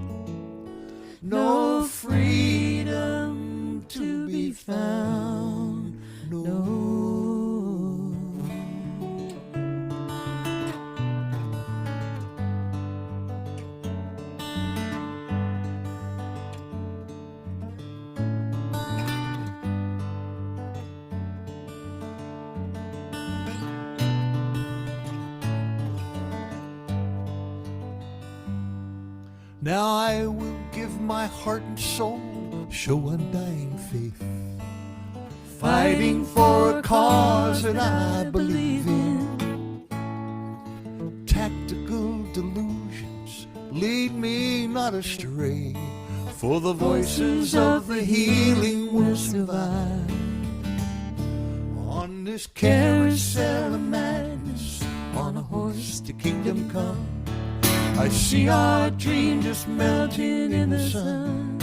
no freedom to be found, no. Now I will give my heart and soul, show undying faith, fighting for a cause that I believe in. Tactical delusions lead me not astray, for the voices of the healing will survive. On this carousel of madness, on a horse to kingdom come, I see our dream just melting in the sun.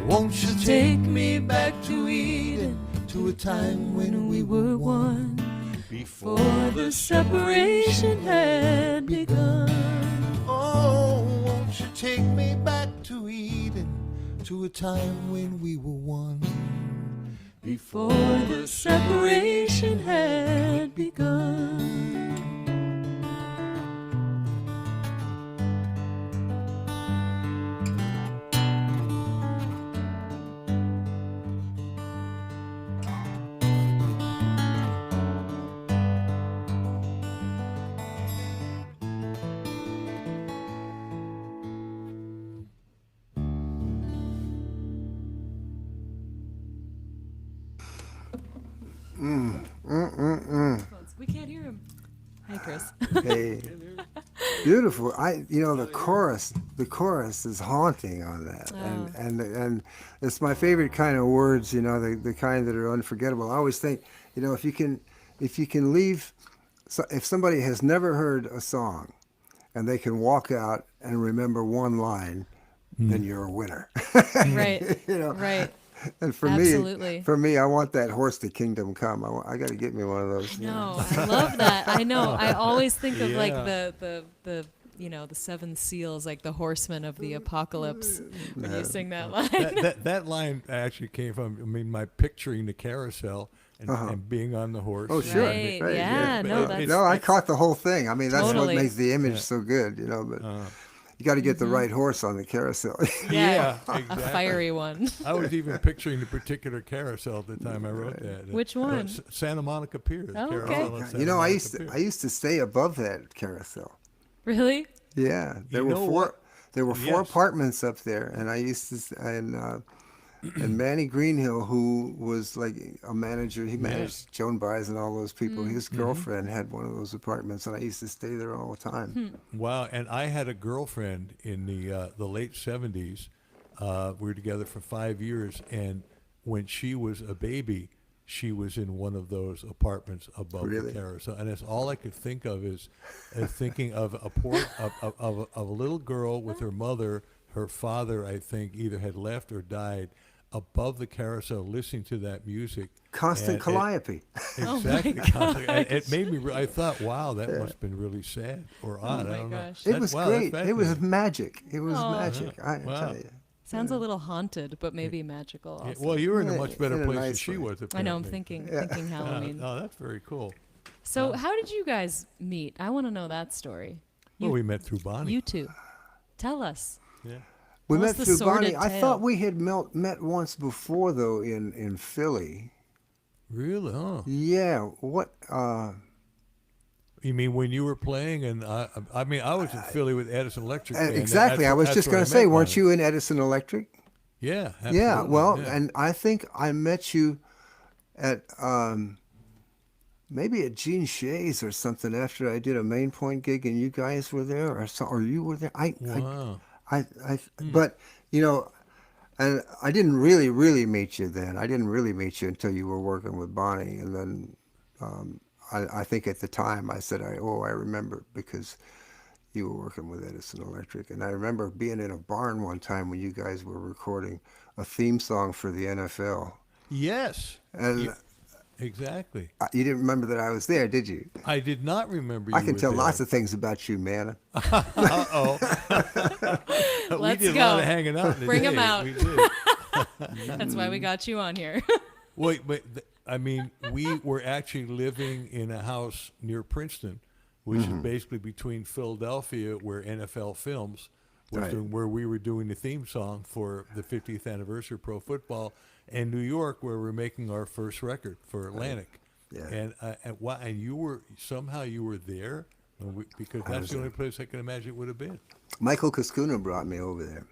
Won't you take me back to Eden, to a time when we were one, before the separation had begun? Oh, won't you take me back to Eden, to a time when we were one, before the separation had begun? We can't hear him. Hi, Chris. Hey, beautiful. The chorus is haunting on that, and it's my favorite kind of words. The kind that are unforgettable. I always think, if you can leave so if somebody has never heard a song and they can walk out and remember one line, then you're a winner. Right. You know, Right. and Absolutely. for me, I want that horse to kingdom come. I got to get me one of those. No, I love that. I know. I always think of like Yeah. the the seven seals, like the horsemen of the apocalypse when you sing that line. That line actually came from, I mean, my picturing the carousel and being on the horse. Oh, sure. Right. Right, Yeah. yeah. No, It- that's No, I caught the whole thing. I mean, that's Totally. what makes the image Yeah. so good, you know. But you got to get the right horse on the carousel. yeah, a exactly. fiery one. I was even picturing the particular carousel at the time I wrote that. Which one? Santa Monica Pier. the Oh, okay. carousel at Santa You know, I Monica Pier. used to stay above that carousel. Really? Yeah, there You were know four. what? There were four Yes. apartments up there, and I used to and Manny Greenhill, who was like a manager, he managed Joan Baez and all those people. His girlfriend had one of those apartments, and I used to stay there all the time. Wow, and I had a girlfriend in the late '70s. We were together for 5 years, and when she was a baby, she was in one of those apartments above Really? the carousel, and that's all I could think of is thinking of of a little girl with her mother. Her father, I think, either had left or died, above the carousel, listening to that music. Constant And it- calliope. Exactly. constantly. And it made me. I thought, wow, that must have been really sad or odd. my I don't know. gosh. It was Wow, that's great. It was fascinating. magic. It was Aw. magic. I Wow. tell you. Sounds a little haunted, but maybe magical. Yeah, Also. well, you were in a Yeah, much better in a place than nice she way. was. I know. I'm apparently. thinking Halloween. No, that's very cool. So, how did you guys meet? I want to know that story. Well, we met through Bonnie. You two. Tell us. Yeah. We Tell us met the through sordid Bonnie. I tale. thought we had met once before, though, in Philly. Really? Oh. Yeah. What? You mean when you were playing? And I mean, I was in Philly with Edison Electric. Band. Exactly. I was That's just where going to met say, weren't Bonnie. you in Edison Electric? Yeah. Yeah. absolutely, Well, yeah. and I think I met you at maybe at Gene Shay's or something after I did a Main Point gig, and you guys were there, or you were there. Wow. But you know, and I didn't really meet you then. I didn't really meet you until you were working with Bonnie, and then I think at the time I said, I remember, because you were working with Edison Electric, and I remember being in a barn one time when you guys were recording a theme song for the NFL, Yes. and Exactly. you didn't remember that I was there, did you? I did not remember you. I can were tell there. lots of things about you, man. Uh-oh. We Let's did a lot go. of hanging out in the Bring 'em day. out. We did. That's why we got you on here. Wait, but I mean, we were actually living in a house near Princeton, which is basically between Philadelphia, where NFL Films was Right. doing, where we were doing the theme song for the 50th anniversary of pro football, and New York, where we're making our first record for Atlantic. Yeah. And you were there, because that's was the only place I can imagine it would have been. Michael Cascuna brought me over there.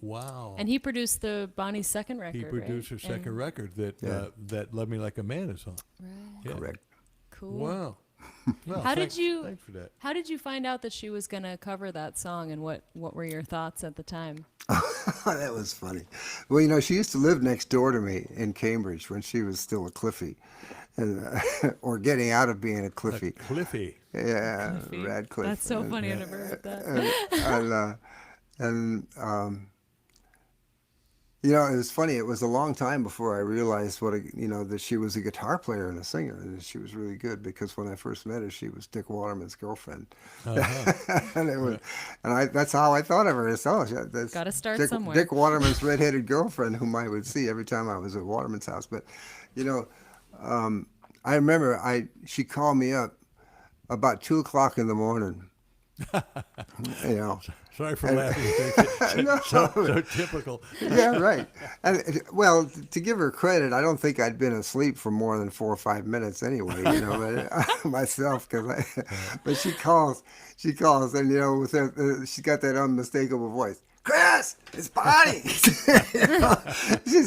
Wow. And he produced the Bonnie's second record. He produced her right? second And- record that Love Me Like a Man is on. Right. Yeah. Correct. Cool. Wow. Well, How did thanks- you- Thanks for that. How did you find out that she was going to cover that song, and what were your thoughts at the time? That was funny. Well, you know, she used to live next door to me in Cambridge when she was still a Cliffy, and or getting out of being a Cliffy. Cliffy. Yeah, Cliffy. Radcliffe. That's so And- funny. I never heard that. and you know, it was funny. It was a long time before I realized that she was a guitar player and a singer, and she was really good, because when I first met her, she was Dick Waterman's girlfriend, and it was, that's how I thought of her. That's Gotta start Dick, somewhere. Dick Waterman's redheaded girlfriend, whom I would see every time I was at Waterman's house. But, you know, I remember she called me up about 2:00 in the morning. You know. Sorry for laughing. No. So typical. Yeah, right. And well, to give her credit, I don't think I'd been asleep for more than 4 or 5 minutes anyway. You know, but, myself, but she calls, and you know, with her, she got that unmistakable voice. Chris, it's Bonnie. You know, she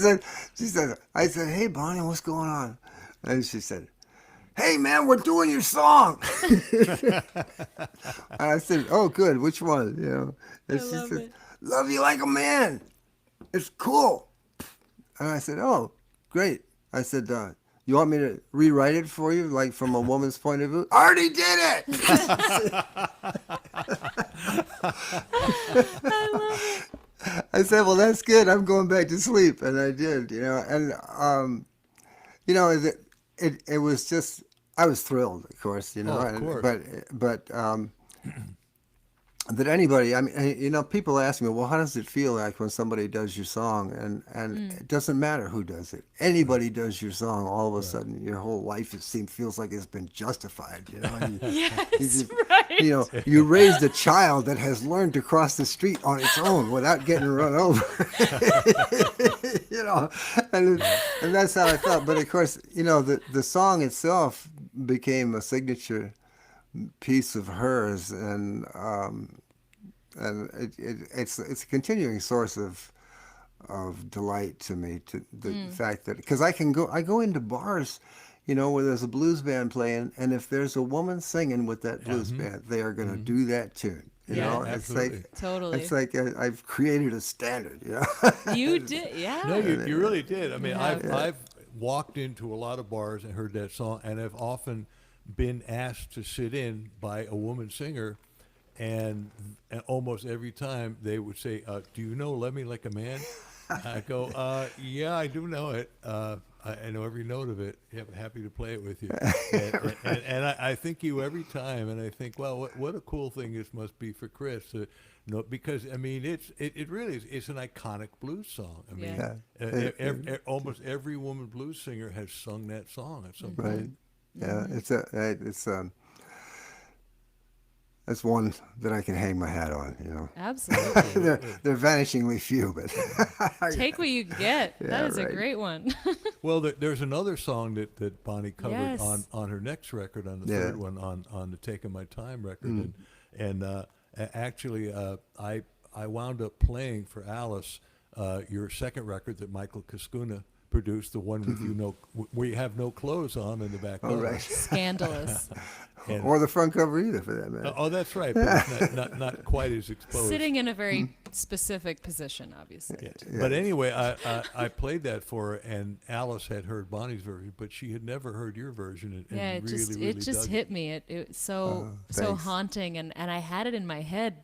said, I said, hey Bonnie, what's going on? And she said, hey man, we're doing your song. And I said, oh good, which one? You know, and she love said, it. Love You Like a Man. It's cool. And I said, oh, great. I said, You want me to rewrite it for you, like from a woman's point of view? I already did it. I love it. I said, well, that's good. I'm going back to sleep, and I did. And it was just, I was thrilled, of course. Oh, of course. But that anybody, I mean, people ask me, well, how does it feel like when somebody does your song? And it doesn't matter who does it. Anybody does your song, all of a sudden, your whole life feels like it's been justified. And Yes, right. you raised a child that has learned to cross the street on its own without getting run over. And that's how I felt. But of course, the song itself became a signature piece of hers, and it's a continuing source of delight to me, to the fact that, because I go into bars, where there's a blues band playing, and if there's a woman singing with that blues band, they are going to do that tune. absolutely. Totally. It's like I've created a standard. You did, yeah. No, you really did. I mean, Yeah. I've walked into a lot of bars and heard that song, and I've often been asked to sit in by a woman singer, and almost every time they would say, do you know Let Me Like a Man? I go, yeah, I do know it. I know every note of it. Yeah, happy to play it with you. And I think you every time, and I think, well, what a cool thing this must be for Chris. Because I mean, it really is. It's an iconic blues song. I mean, almost every woman blues singer has sung that song at some point. Right. Yeah, it's one that I can hang my hat on. Absolutely. They're vanishingly few, but Take what you get. Yeah, That is right. a great one. Well, there's another song that Bonnie covered Yes. on her next record, on the third one, on the Taking My Time record, and actually I wound up playing for Alice your second record that Michael Kaskuna produced, the one with where you have no clothes on in the back. Oh, right. Scandalous. Or the front cover either, for that matter. Oh, that's right, but it's not quite as exposed. Sitting in a very specific position, obviously. Yeah. But anyway, I played that for her, and Alice had heard Bonnie's version, but she had never heard your version. And Yeah, it really just dug hit me. It was so thanks. haunting, and I had it in my head,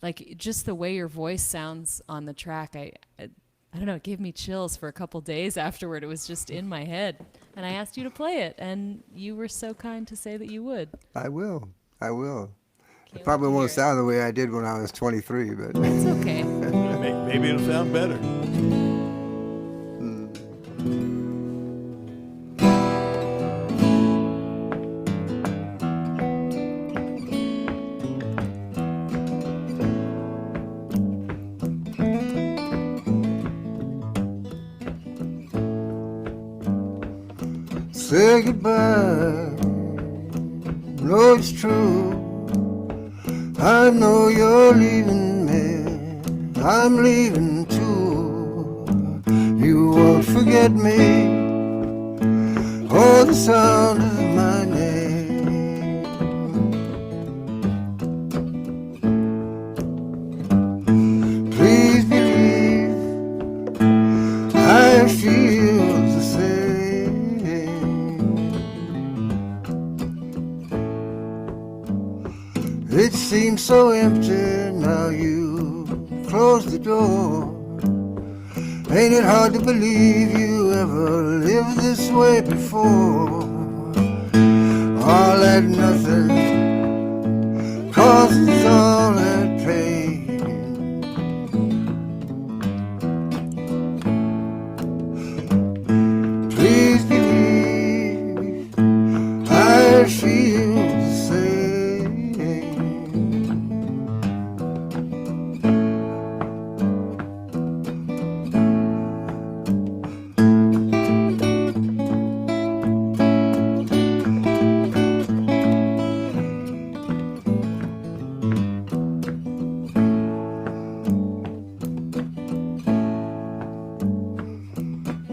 like just the way your voice sounds on the track. I don't know, it gave me chills for a couple days afterward. It was just in my head. And I asked you to play it, and you were so kind to say that you would. I will. Can't It probably wait to won't hear it. sound the way I did when I was 23, but It's okay. Maybe it'll sound better. say goodbye. No, it's true. I know you're leaving me. I'm leaving too. You won't forget me or the sound of my name. Please believe I feel the same. It seems so empty now you close the door. Ain't it hard to believe you ever lived this way before? All that nothing causes all that pain. Please believe I feel the same.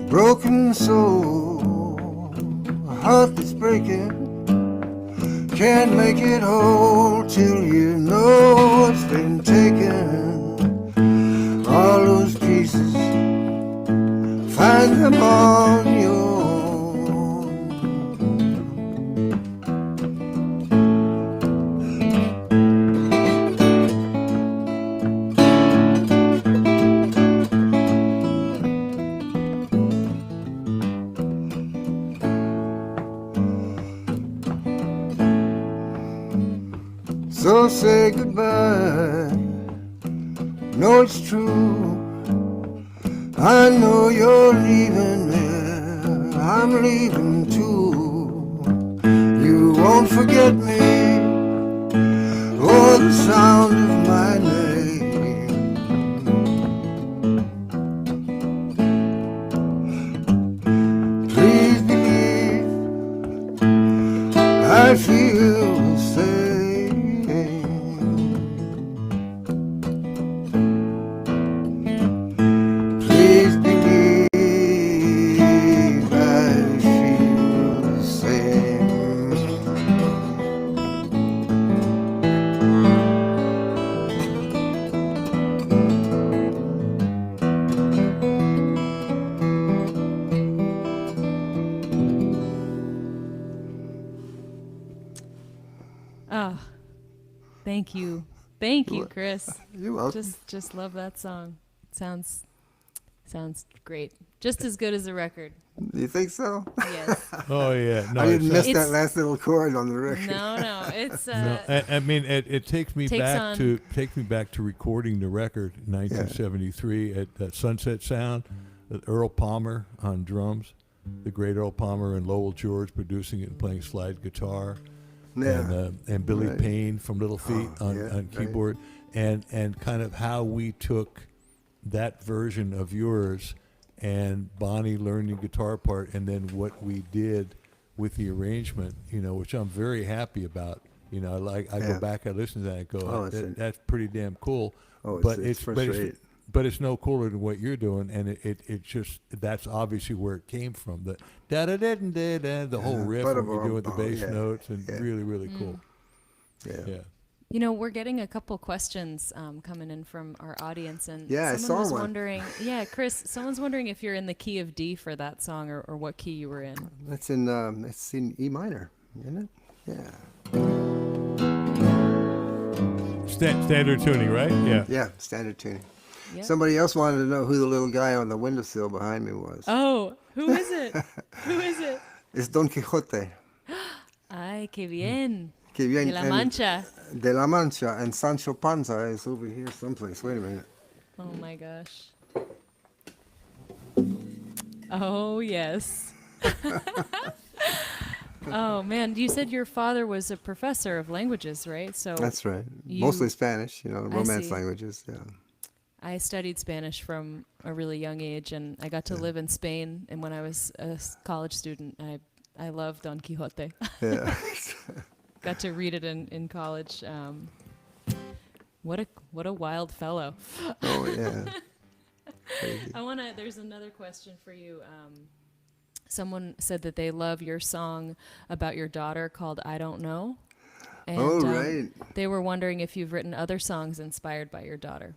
Broken soul, a heart that's breaking, can't make it whole till you know what's been taken. All those pieces, find them on your own. So say goodbye. No, it's true. I know you're leaving me. I'm leaving too. You won't forget me or the sound of my name. Please believe I feel the same. Please believe I feel the same. Oh, thank you. Thank you, You're Chris. You're welcome. Just love that song. Sounds great. Just as good as the record. You think so? Yes. Oh yeah, no, I didn't miss It's- that last little chord on the record. No, it's No, I mean it takes me Takes back on- to recording the record in 1973 at Sunset Sound, with Earl Palmer on drums, the great Earl Palmer, and Lowell George producing it and playing slide guitar, Yeah. and Billy Right. Payne from Little Feat Oh, on yeah, right. keyboard, and kind of how we took that version of yours and Bonnie learning the guitar part, and then what we did with the arrangement, which I'm very happy about. I Yeah. go back, I listen to that, and go, Oh, it's that's pretty damn cool. Oh, but it's first rate. but it's no cooler than what you're doing, and it just, that's obviously where it came from. The da da da da da, the whole riff when you're doing the bass yeah, notes, and yeah. really really cool. Yeah. Yeah. We're getting a couple questions coming in from our audience, and Yeah, I someone was saw one. wondering, Chris, someone's wondering if you're in the key of D for that song, or what key you were in. It's in E minor, isn't it? Yeah. Standard tuning, right? Yeah. Yeah, standard tuning. Yep. Somebody else wanted to know who the little guy on the windowsill behind me was. Oh, who is it? Who is it? It's Don Quixote. Ay, qué bien. Que bien, De la and- Mancha. De la Mancha, and Sancho Panza is over here someplace. Wait a minute. Oh my gosh. Oh, yes. Oh, man. You said your father was a professor of languages, right? So That's right. you- Mostly Spanish, romance see. languages. Yeah. I studied Spanish from a really young age, and I got to live in Spain. And when I was a college student, I loved Don Quixote. Yeah. Got to read it in college. What a wild fellow. Oh yeah. Crazy. There's another question for you. Someone said that they love your song about your daughter called I Don't Know. And, Oh, right. They were wondering if you've written other songs inspired by your daughter.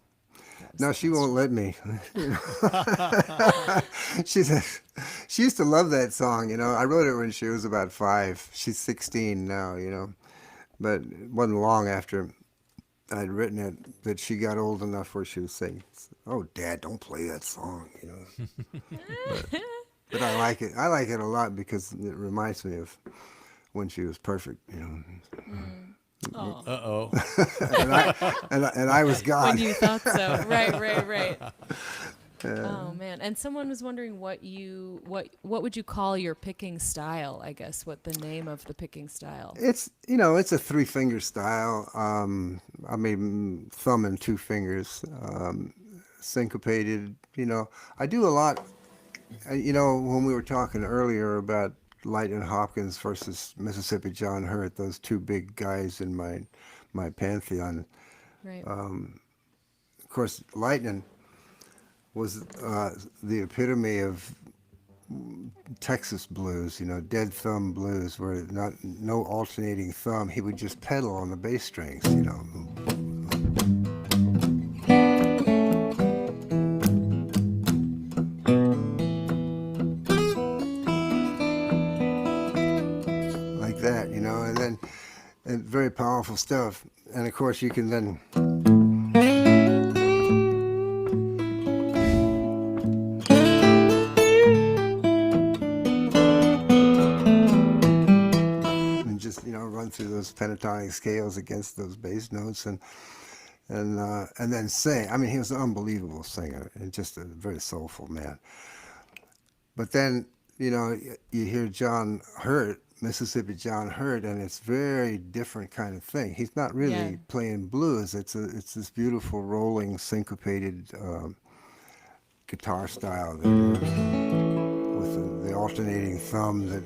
That was No, the she question. won't let me. She used to love that song. I wrote it when she was about 5. She's 16 now. But it wasn't long after I'd written it that she got old enough where she was saying, "Oh, Dad, don't play that song." But I like it. I like it a lot because it reminds me of when she was perfect. Aw. Uh-oh. and I was God. When you thought so. Right. Oh man. And someone was wondering what would you call your picking style, I guess, what the name of the picking style. It's it's a 3-finger style. I mean, thumb and 2 fingers, syncopated. I do a lot. When we were talking earlier about Lightning Hopkins versus Mississippi John Hurt, those 2 big guys in my pantheon. Right. Of course, Lightning was the epitome of Texas blues, dead thumb blues, where no alternating thumb. He would just pedal on the bass strings, like that, and very powerful stuff. And of course, you can then run through those pentatonic scales against those bass notes, and then sing. I mean, he was an unbelievable singer and just a very soulful man. But then, you hear John Hurt, Mississippi John Hurt, and it's very different kind of thing. He's not really Yeah. playing blues. It's this beautiful rolling syncopated guitar style that with the alternating thumb that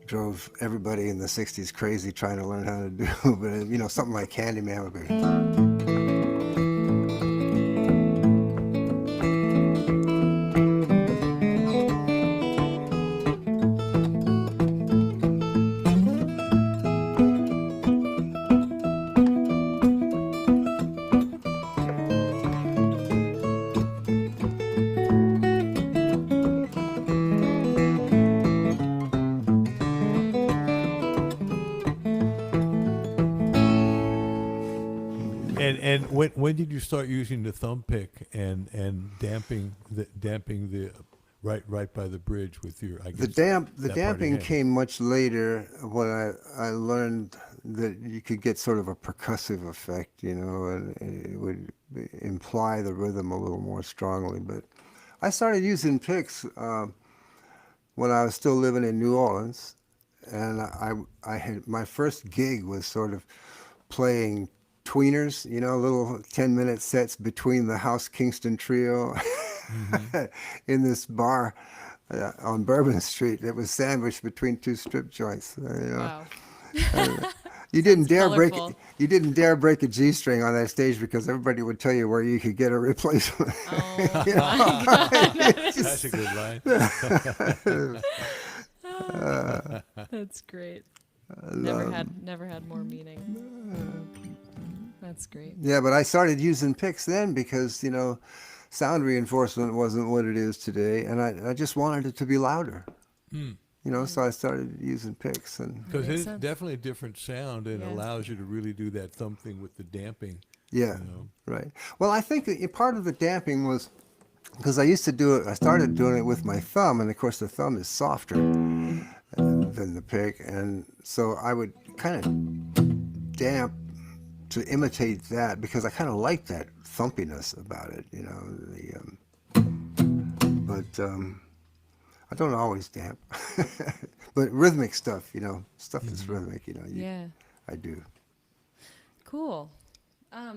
drove everybody in the 60s crazy trying to learn how to do. But something like Candyman would be. And when did you start using the thumb pick and damping the right by the bridge with your, I guess, The damping came much later when I learned that you could get sort of a percussive effect, and it would imply the rhythm a little more strongly. But I started using picks when I was still living in New Orleans, and I had my first gig was sort of playing tweeners, little 10-minute sets between the House Kingston Trio in this bar on Bourbon Street that was sandwiched between two strip joints. Wow. You didn't dare colorful. you didn't dare break a G string on that stage because everybody would tell you where you could get a replacement. Oh my God. That's a good line. That's great. Never had more meaning. That's great. Yeah, but I started using picks then because, sound reinforcement wasn't what it is today, and I just wanted it to be louder. So I started using picks. Because Makes it's sense. definitely a different sound and Yeah. allows you to really do that thumb thing with the damping. Yeah, right. Well, I think that part of the damping was because I started doing it with my thumb, and of course the thumb is softer than the pick, and so I would kind of damp to imitate that because I kind of like that thumpiness about it, but I don't always damp. But rhythmic stuff, stuff that's rhythmic, Yeah. I do. Cool.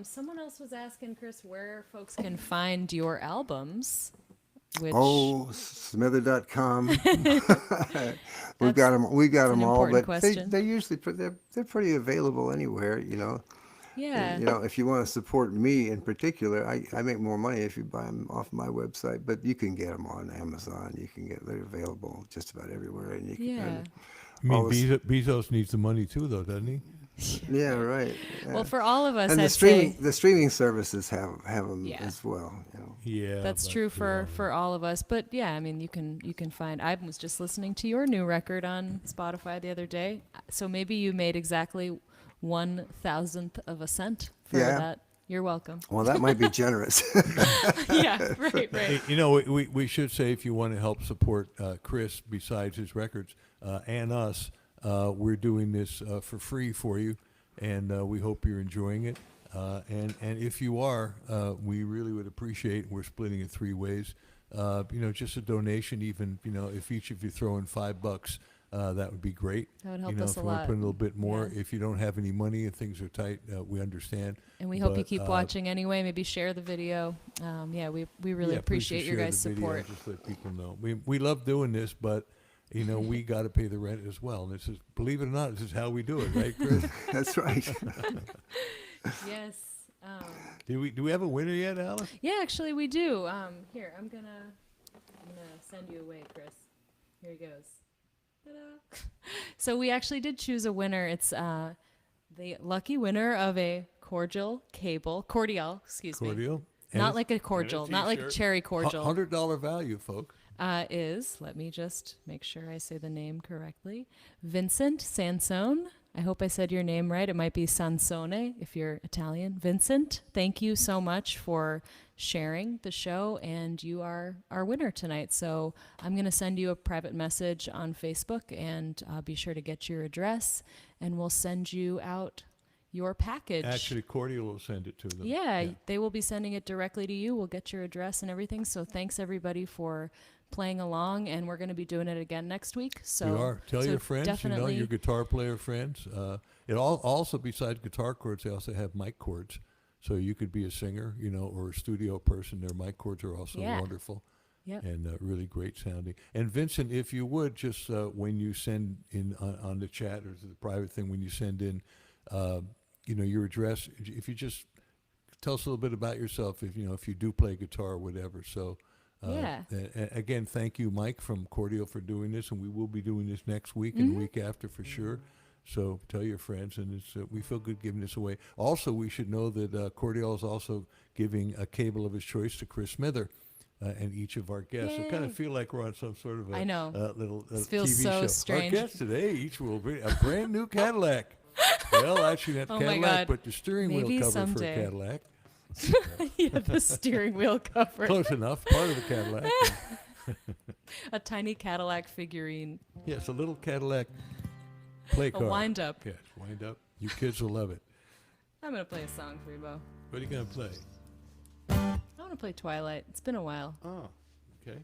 Someone else was asking, Chris, where folks can find your albums. Which Smither.com. We got them all, important but question. they usually they're pretty available anywhere, Yeah. If you want to support me in particular, I make more money if you buy them off my website, but you can get them on Amazon. They're available just about everywhere, and you can. Yeah. and I mean, all this- Bezos needs the money too, though, doesn't he? yeah, right. Yeah. Well, for all of us, and I'd the streaming services have them Yeah. as well. Yeah. that's but, true for all of us. But yeah, I mean, you can find. I was just listening to your new record on Spotify the other day, so maybe you made exactly 1,000th of a cent for Yeah. that. You're welcome. Well, that might be generous. Yeah, right. Hey, we should say if you want to help support Chris besides his records and us, we're doing this for free for you, and we hope you're enjoying it. And if you are, we really would appreciate. We're splitting it 3 ways. Just a donation, even if each of you throw in $5, that would be great. That would help if us a you want lot. to put in a little bit more, Yeah. if you don't have any money and things are tight, we understand. And we hope you But, keep watching anyway. Maybe share the video. We really Yeah, please appreciate just your share guys' the video, support. just let people know. We love doing this, but we got to pay the rent as well. And this is, believe it or not, this is how we do it, right, Chris? That's right. Yes. do we have a winner yet, Alice? Yeah, actually we do. Here, I'm gonna send you away, Chris. Here he goes. Ta-da. So we actually did choose a winner. It's the lucky winner of a cordial, excuse me. Cordial. Not like a cordial, not like a t-shirt. cherry cordial. $100 value, folks. Is, let me just make sure I say the name correctly, Vincent Sansone I hope I said your name right. It might be Sansone if you're Italian. Vincent, thank you so much for sharing the show, and you are our winner tonight. So I'm going to send you a private message on Facebook, and be sure to get your address, and we'll send you out your package. Actually, Cordial will send it to them. Yeah, they will be sending it directly to you. We'll get your address and everything. So thanks everybody for playing along, and we're going to be doing it again next week. So we are. Tell your friends, definitely, your guitar player friends. Also, besides guitar chords, they also have mic chords. So you could be a singer, or a studio person. Their mic chords are also wonderful. Yep. And really great sounding. And Vincent, if you would, just when you send in on the chat or to the private thing, when you send in, your address, if you just tell us a little bit about yourself, if you do play guitar or whatever. So again, thank you, Mike from Cordial, for doing this, and we will be doing this next week and the week after for sure. So tell your friends, and we feel good giving this away. Also, we should know that Cordial is also giving a cable of his choice to Chris Smither and each of our guests. Yay. I kind of feel like we're on some sort of little this feels TV so show. strange. Our guests today each will bring a brand new Cadillac. Well, actually, not Oh my Cadillac, God. but the steering Maybe wheel cover someday. for a Cadillac. Yeah, the steering wheel cover. Close enough. Part of the Cadillac. A tiny Cadillac figurine. Yes, a little Cadillac play car. A wind up. Yes, wind up. You kids will love it. I'm going to play a song for you, Bo. What are you going to play? I want to play Twilight. It's been a while. Oh, okay.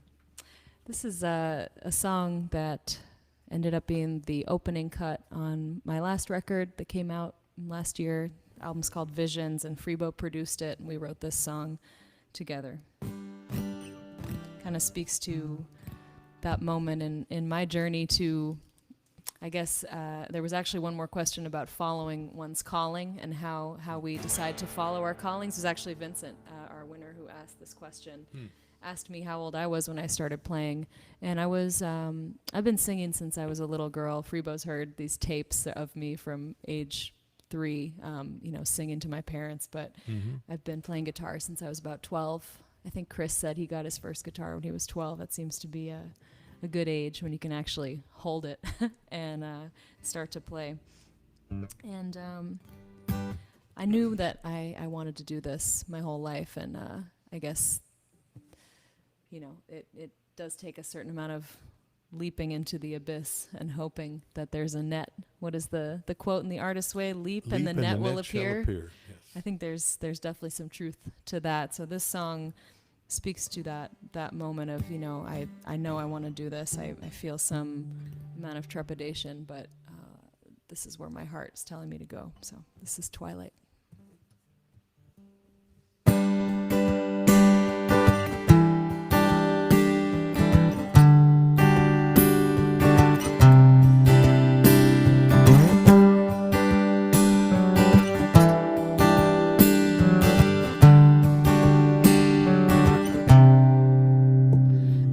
This is a song that ended up being the opening cut on my last record that came out last year. The album's called Visions, and Freebo produced it, and we wrote this song together. Kind of speaks to that moment in my journey to, I guess, there was actually one more question about following one's calling and how we decide to follow our callings. It was actually Vincent, our winner, who asked this question. Asked me how old I was when I started playing, and I was I've been singing since I was a little girl. Freebo's heard these tapes of me from age 3, singing to my parents, but I've been playing guitar since I was about 12. I think Chris said he got his first guitar when he was 12. That seems to be a good age when you can actually hold it and start to play. And I knew that I wanted to do this my whole life, and I guess it does take a certain amount of leaping into the abyss and hoping that there's a net. What is the quote in The Artist's Way? Leap and the net will appear. Yes. I think there's definitely some truth to that. So this song speaks to that moment of, I know I want to do this. I feel some amount of trepidation, but this is where my heart is telling me to go. So this is Twilight.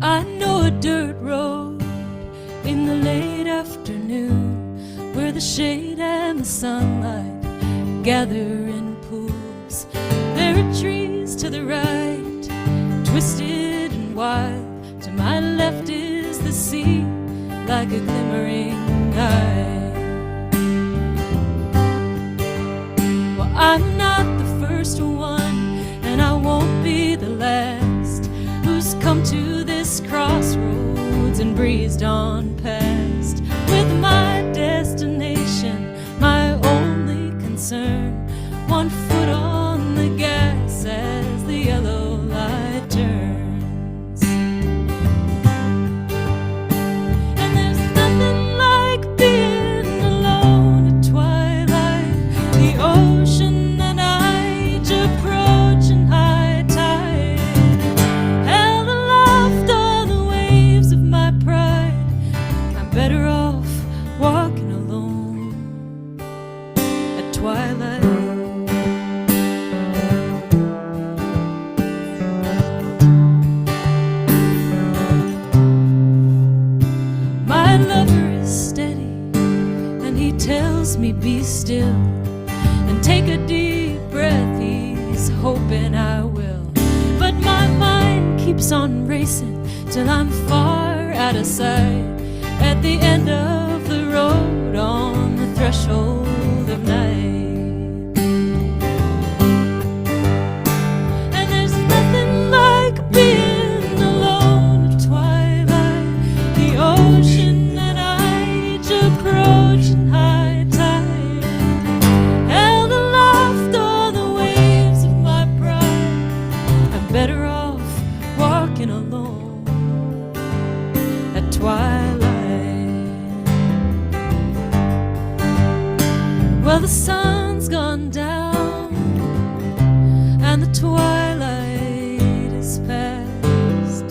I know a dirt road in the late afternoon where the shade and the sunlight gather in pools. There are trees to the right, twisted and wild. To my left is the sea, like a glimmering eye. Well, I'm not the first one, and I won't be the last, who's come to this crossroads and breezed on past. With my destination, my only concern, one foot on the gas as the yellow light turns. And there's nothing like being alone at twilight, the ocean and I each approaching high tide. Held aloft on the waves of my pride, I'm better off walking alone at twilight. My lover is steady, and he tells me be still and take a deep breath. He's hoping I will, but my mind keeps on racing till I'm far out of sight, at the end of the road on the threshold threshold of night. And there's nothing like being alone at twilight. The ocean and I each approaching high tide, held aloft on the waves of my pride. I'm better off walking alone at twilight. Well, the sun's gone down and the twilight is past.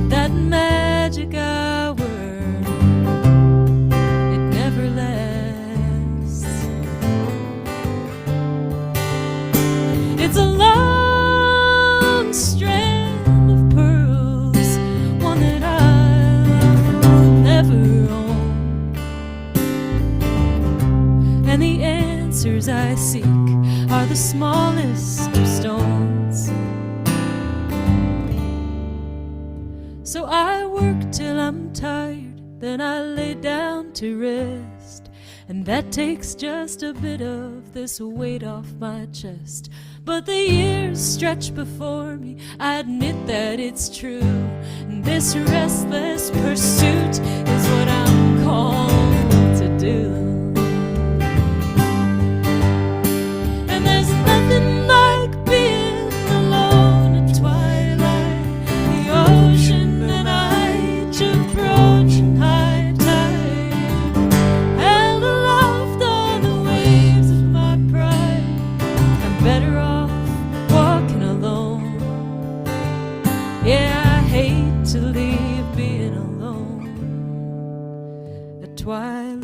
That magic hour, it never lasts. It's a long strand of pearls, one that I'll never own. And the answers I seek are the smallest of stones. So I work till I'm tired, then I lay down to rest. And that takes just a bit of this weight off my chest. But the years stretch before me, I admit that it's true. And this restless pursuit is what I'm called to do. Nothing like being alone at twilight. The ocean and I each approaching high tide, held aloft on the waves of my pride. I'm better off walking alone. Yeah, I hate to leave being alone at twilight.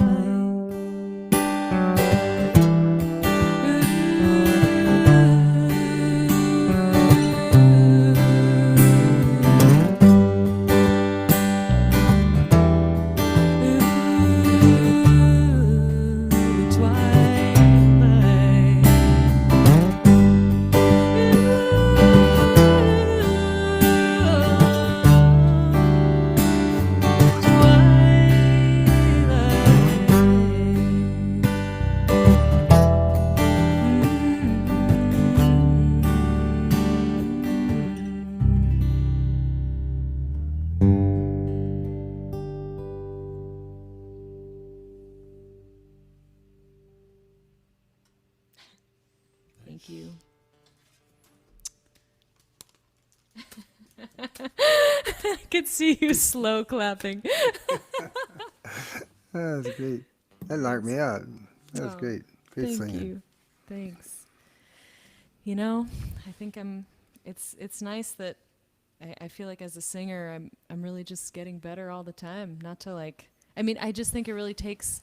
Thank you. I could see you slow clapping. That was great. That knocked me out. That was Oh, great. Great Thank singing. you. Thanks. You know, I think it's nice that I feel like as a singer I'm really just getting better all the time. Not to I just think it really takes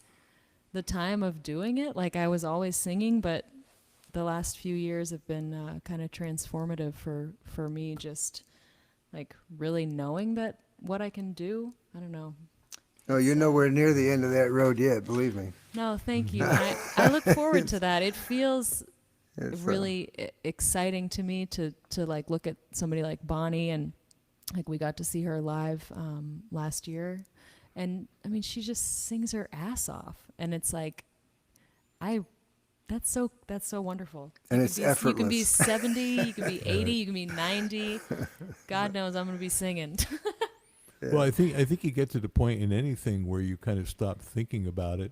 the time of doing it. Like I was always singing, but the last few years have been kind of transformative for me, just like really knowing that what I can do. I don't know. No, you're nowhere near the end of that road yet, believe me. No, thank you. And I look forward to that. It feels It's, really exciting to me to like look at somebody like Bonnie, and like we got to see her live last year, and I mean she just sings her ass off, and it's like that's so wonderful. And You it's can be, you can be effortless. 70, you can be 80, you can be 90. God knows I'm going to be singing. yeah. Well, I think you get to the point in anything where you kind of stop thinking about it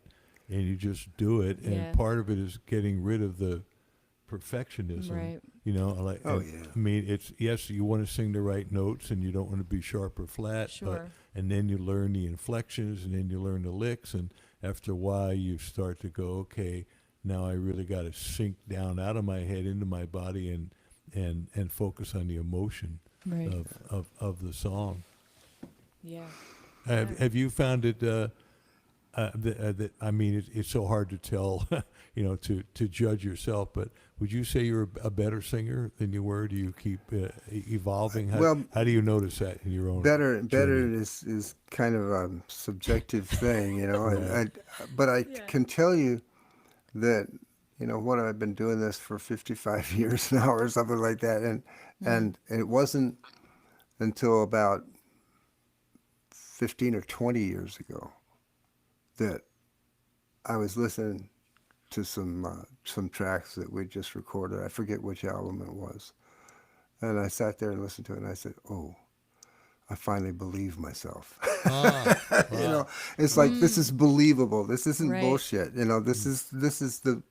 and you just do it. And Yeah. part of it is getting rid of the perfectionism. Right. You know, like Oh, and, yeah. I mean, it's yes, you want to sing the right notes and you don't want to be sharp or flat. Sure. And then you learn the inflections and then you learn the licks, and after a while you start to go, okay, now I really got to sink down out of my head into my body and focus on the emotion Right. of the song. Yeah. Have you found it? I mean, it's so hard to tell, you know, to judge yourself. But would you say you're a better singer than you were? Do you keep evolving? How do you notice that in your own? Better journey? is kind of a subjective thing, you know. Yeah. But I Yeah. can tell you that, you know, what I've been doing this for 55 years now or something like that, and it wasn't until about 15 or 20 years ago that I was listening to some tracks that we just recorded. I forget which album it was, and I sat there and listened to it, and I said, "Oh, I finally believe myself." Ah, You wow. know, it's like this is believable. This isn't Right. bullshit. You know, this is the,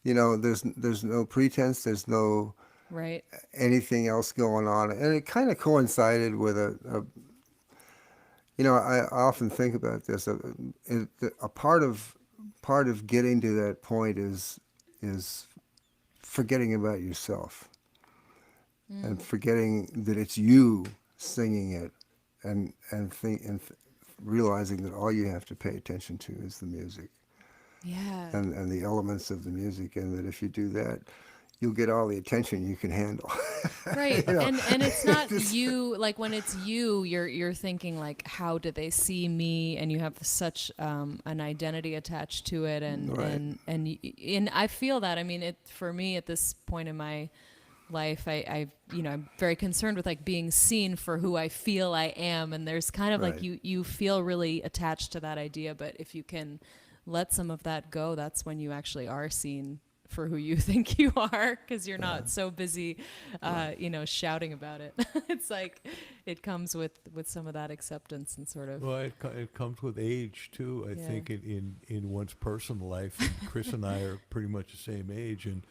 you know, there's no pretense. There's no Right. anything else going on, and it kind of coincided with you know, I often think about this. A part of getting to that point is forgetting about yourself and forgetting that it's you singing it, and realizing that all you have to pay attention to is the music Yeah. and the elements of the music, and that if you do that, you'll get all the attention you can handle. Right. You know, And it's not Just- you, like when it's you, you're thinking like, how do they see me? And you have such an identity attached to it, Right. and I feel that. I mean, it for me at this point in my life, I'm very concerned with like being seen for who I feel I am, and there's kind of like Right. you feel really attached to that idea, but if you can let some of that go, that's when you actually are seen for who you think you are, because you're not so busy shouting about it. It's like it comes with some of that acceptance and sort of Well, it comes with age too. I Yeah. think in one's personal life. And Chris and I are pretty much the same age, and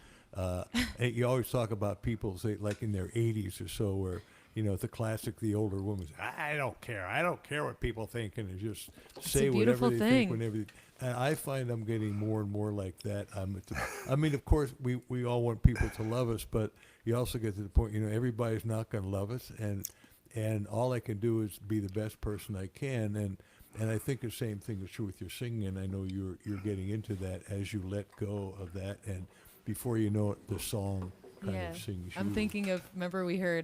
you always talk about people say like in their 80s or so, where the classic, the older woman, I don't care. I don't care what people think, and they just say a whatever beautiful they thing. think whenever. And I find I'm getting more and more like that. I mean, of course, we all want people to love us, but you also get to the point, everybody's not going to love us, and all I can do is be the best person I can, and I think the same thing is true with your singing, and I know you're getting into that as you let go of that, and before you know it, the song kind of sings I'm you. thinking of, remember we heard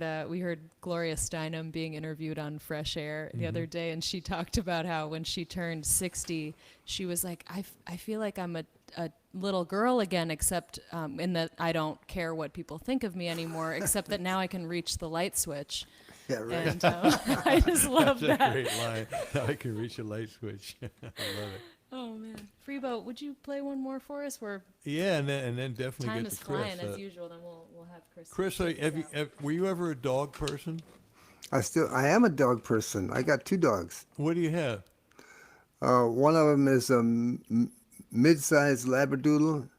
Gloria Steinem being interviewed on Fresh Air the other day, and she talked about how when she turned 60, she was like, I feel like I'm a little girl again, except in that I don't care what people think of me anymore, except that now I can reach the light switch. Yeah, right. And I just love That's a that. great line. Now I can reach a light switch. I love it. Oh man, Freebo, would you play one more for us? We're Yeah, and then definitely time get is to Chris. flying as usual. Then we'll have Chris. Chris, take us out. were you ever a dog person? I am a dog person. I got two dogs. What do you have? One of them is a mid-sized Labradoodle.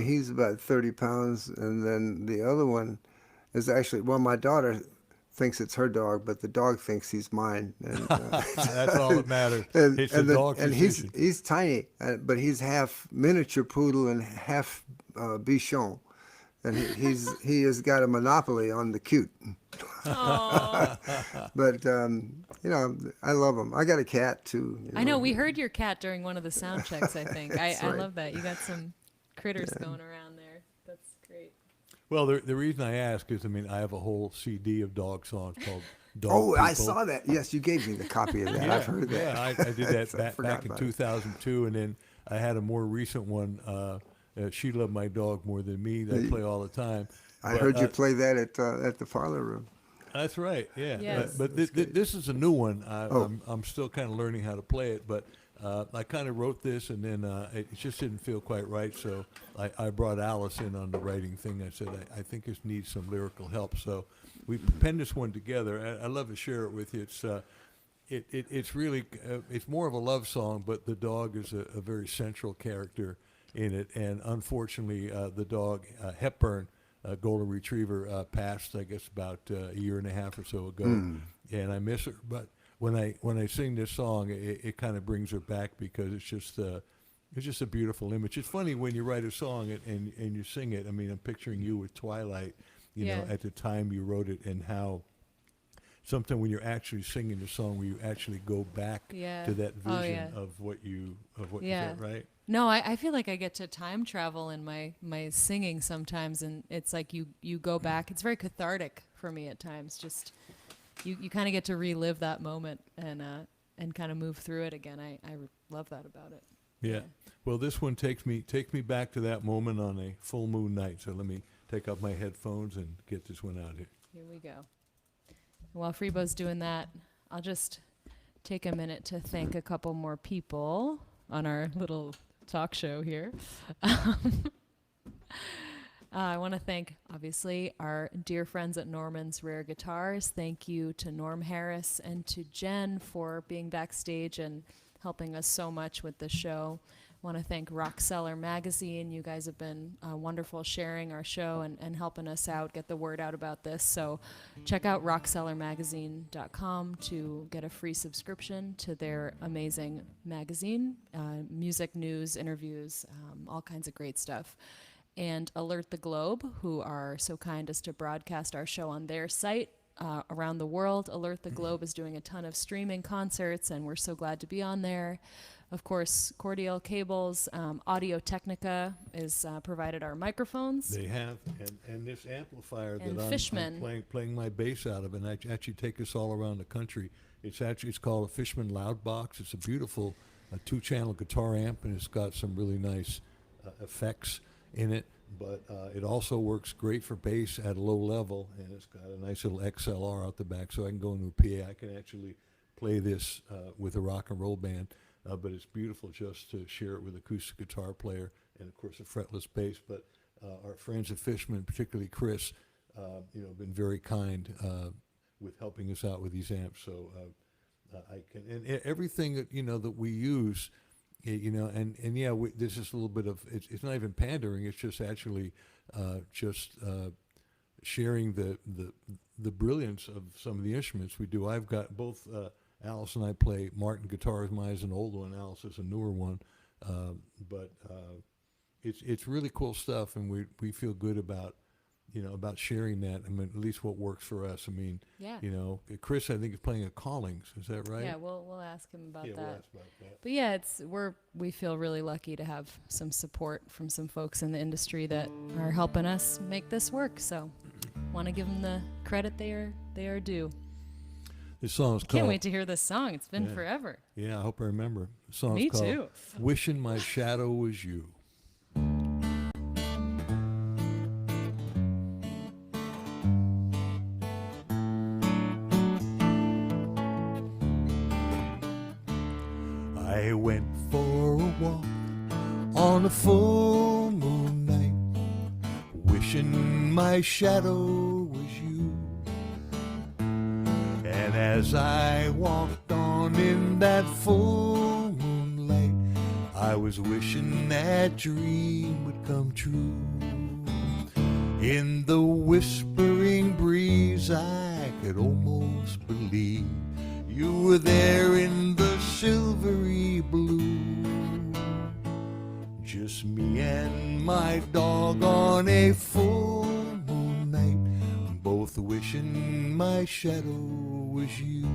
He's about 30 pounds, and then the other one is actually, well, my daughter thinks it's her dog, but the dog thinks he's mine. And, That's all that matters. and, It's and the the- dog's and decision. he's tiny, but he's half miniature poodle and half Bichon, and he has got a monopoly on the cute. But I love him. I got a cat too. I know we heard your cat during one of the sound checks. I think I right. love that you got some critters going around there. That's great. Well, the reason I ask is, I have a whole CD of dog songs called Dog Oh, People. I saw that. Yes, you gave me the copy of that. I've heard that. Yeah, I did that I forgot back in about it. 2002, and then I had a more recent one. She Loved My Dog More Than Me that I play all the time. I But, heard you play that at the parlor room. That's right. Yeah. Yes. But this is a new one. I'm still kind of learning how to play it, but I kind of wrote this, and then it just didn't feel quite right. So I brought Alice in on the writing thing. I said I think this needs some lyrical help. So we penned this one together. I'd love to share it with you. It's really it's more of a love song, but the dog is a very central character in it. And unfortunately, the dog Hepburn, a golden retriever, passed, I guess, about a year and a half or so ago, and I miss her. But when I sing this song, it kind of brings her back, because it's just a beautiful image. It's funny when you write a song and you sing it. I'm picturing you with Twilight, Yeah. at the time you wrote it, and how sometimes when you're actually singing the song, where you actually go back Yeah. to that Oh, vision yeah. of what you Yeah. said, right? No, I feel like I get to time travel in my singing sometimes, and it's like you go back. It's very cathartic for me at times. Just you kind of get to relive that moment and kind of move through it again. I love that about it. Yeah. Well, this one takes me back to that moment on a full moon night. So let me take off my headphones and get this one out here. Here we go. While Freebo's doing that, I'll just take a minute to thank a couple more people. on our little talk show here. I want to thank, obviously, our dear friends at Norman's Rare Guitars. Thank you to Norm Harris and to Jen for being backstage and helping us so much with the show. I want to thank Rockseller Magazine. You guys have been wonderful sharing our show and helping us out, get the word out about this. So check out rocksellermagazine.com to get a free subscription to their amazing magazine, music, news, interviews, all kinds of great stuff. And Alert the Globe, who are so kind as to broadcast our show on their site around the world. Alert the Globe is doing a ton of streaming concerts, and we're so glad to be on there. Of course, Cordial Cables, Audio Technica has provided our microphones. They have, and this amplifier And that Fishman. I'm playing my bass out of, and I actually take us all around the country. It's called a Fishman Loud Box. It's a beautiful 2-channel guitar amp, and it's got some really nice effects in it, but it also works great for bass at a low level, and it's got a nice little XLR out the back, so I can go into a PA. I can actually play this with a rock and roll band, but it's beautiful just to share it with an acoustic guitar player and, of course, a fretless bass. But our friends at Fishman, particularly Chris, have been very kind with helping us out with these amps. So I can, and everything that that we use. This is a little bit of it's not even pandering. It's just actually sharing the brilliance of some of the instruments we do. I've got both Alice and I play Martin guitars. Mine is an old one. Alice is a newer one, but it's really cool stuff, and we feel good about sharing that. I mean, at least what works for us. I mean, Yeah. Chris, I think, is playing a Collings. Is that right? Yeah, we'll ask him about Yeah, that. we'll ask about that. But yeah, we feel really lucky to have some support from some folks in the industry that are helping us make this work. So, want to give them the credit they are due. This song's called. Can't wait to hear this song. It's been Yeah. forever. Yeah, I hope I remember. The song's Me called too. "Wishing My Shadow Was You." I went for a walk on a full moon night, wishing my shadow was you. And as I walked on in that full moonlight, I was wishing that dream would come true. In the whispering breeze, I could almost believe you were there in the silvery blue. Just me and my dog on a full moon night, both wishing my shadow was you.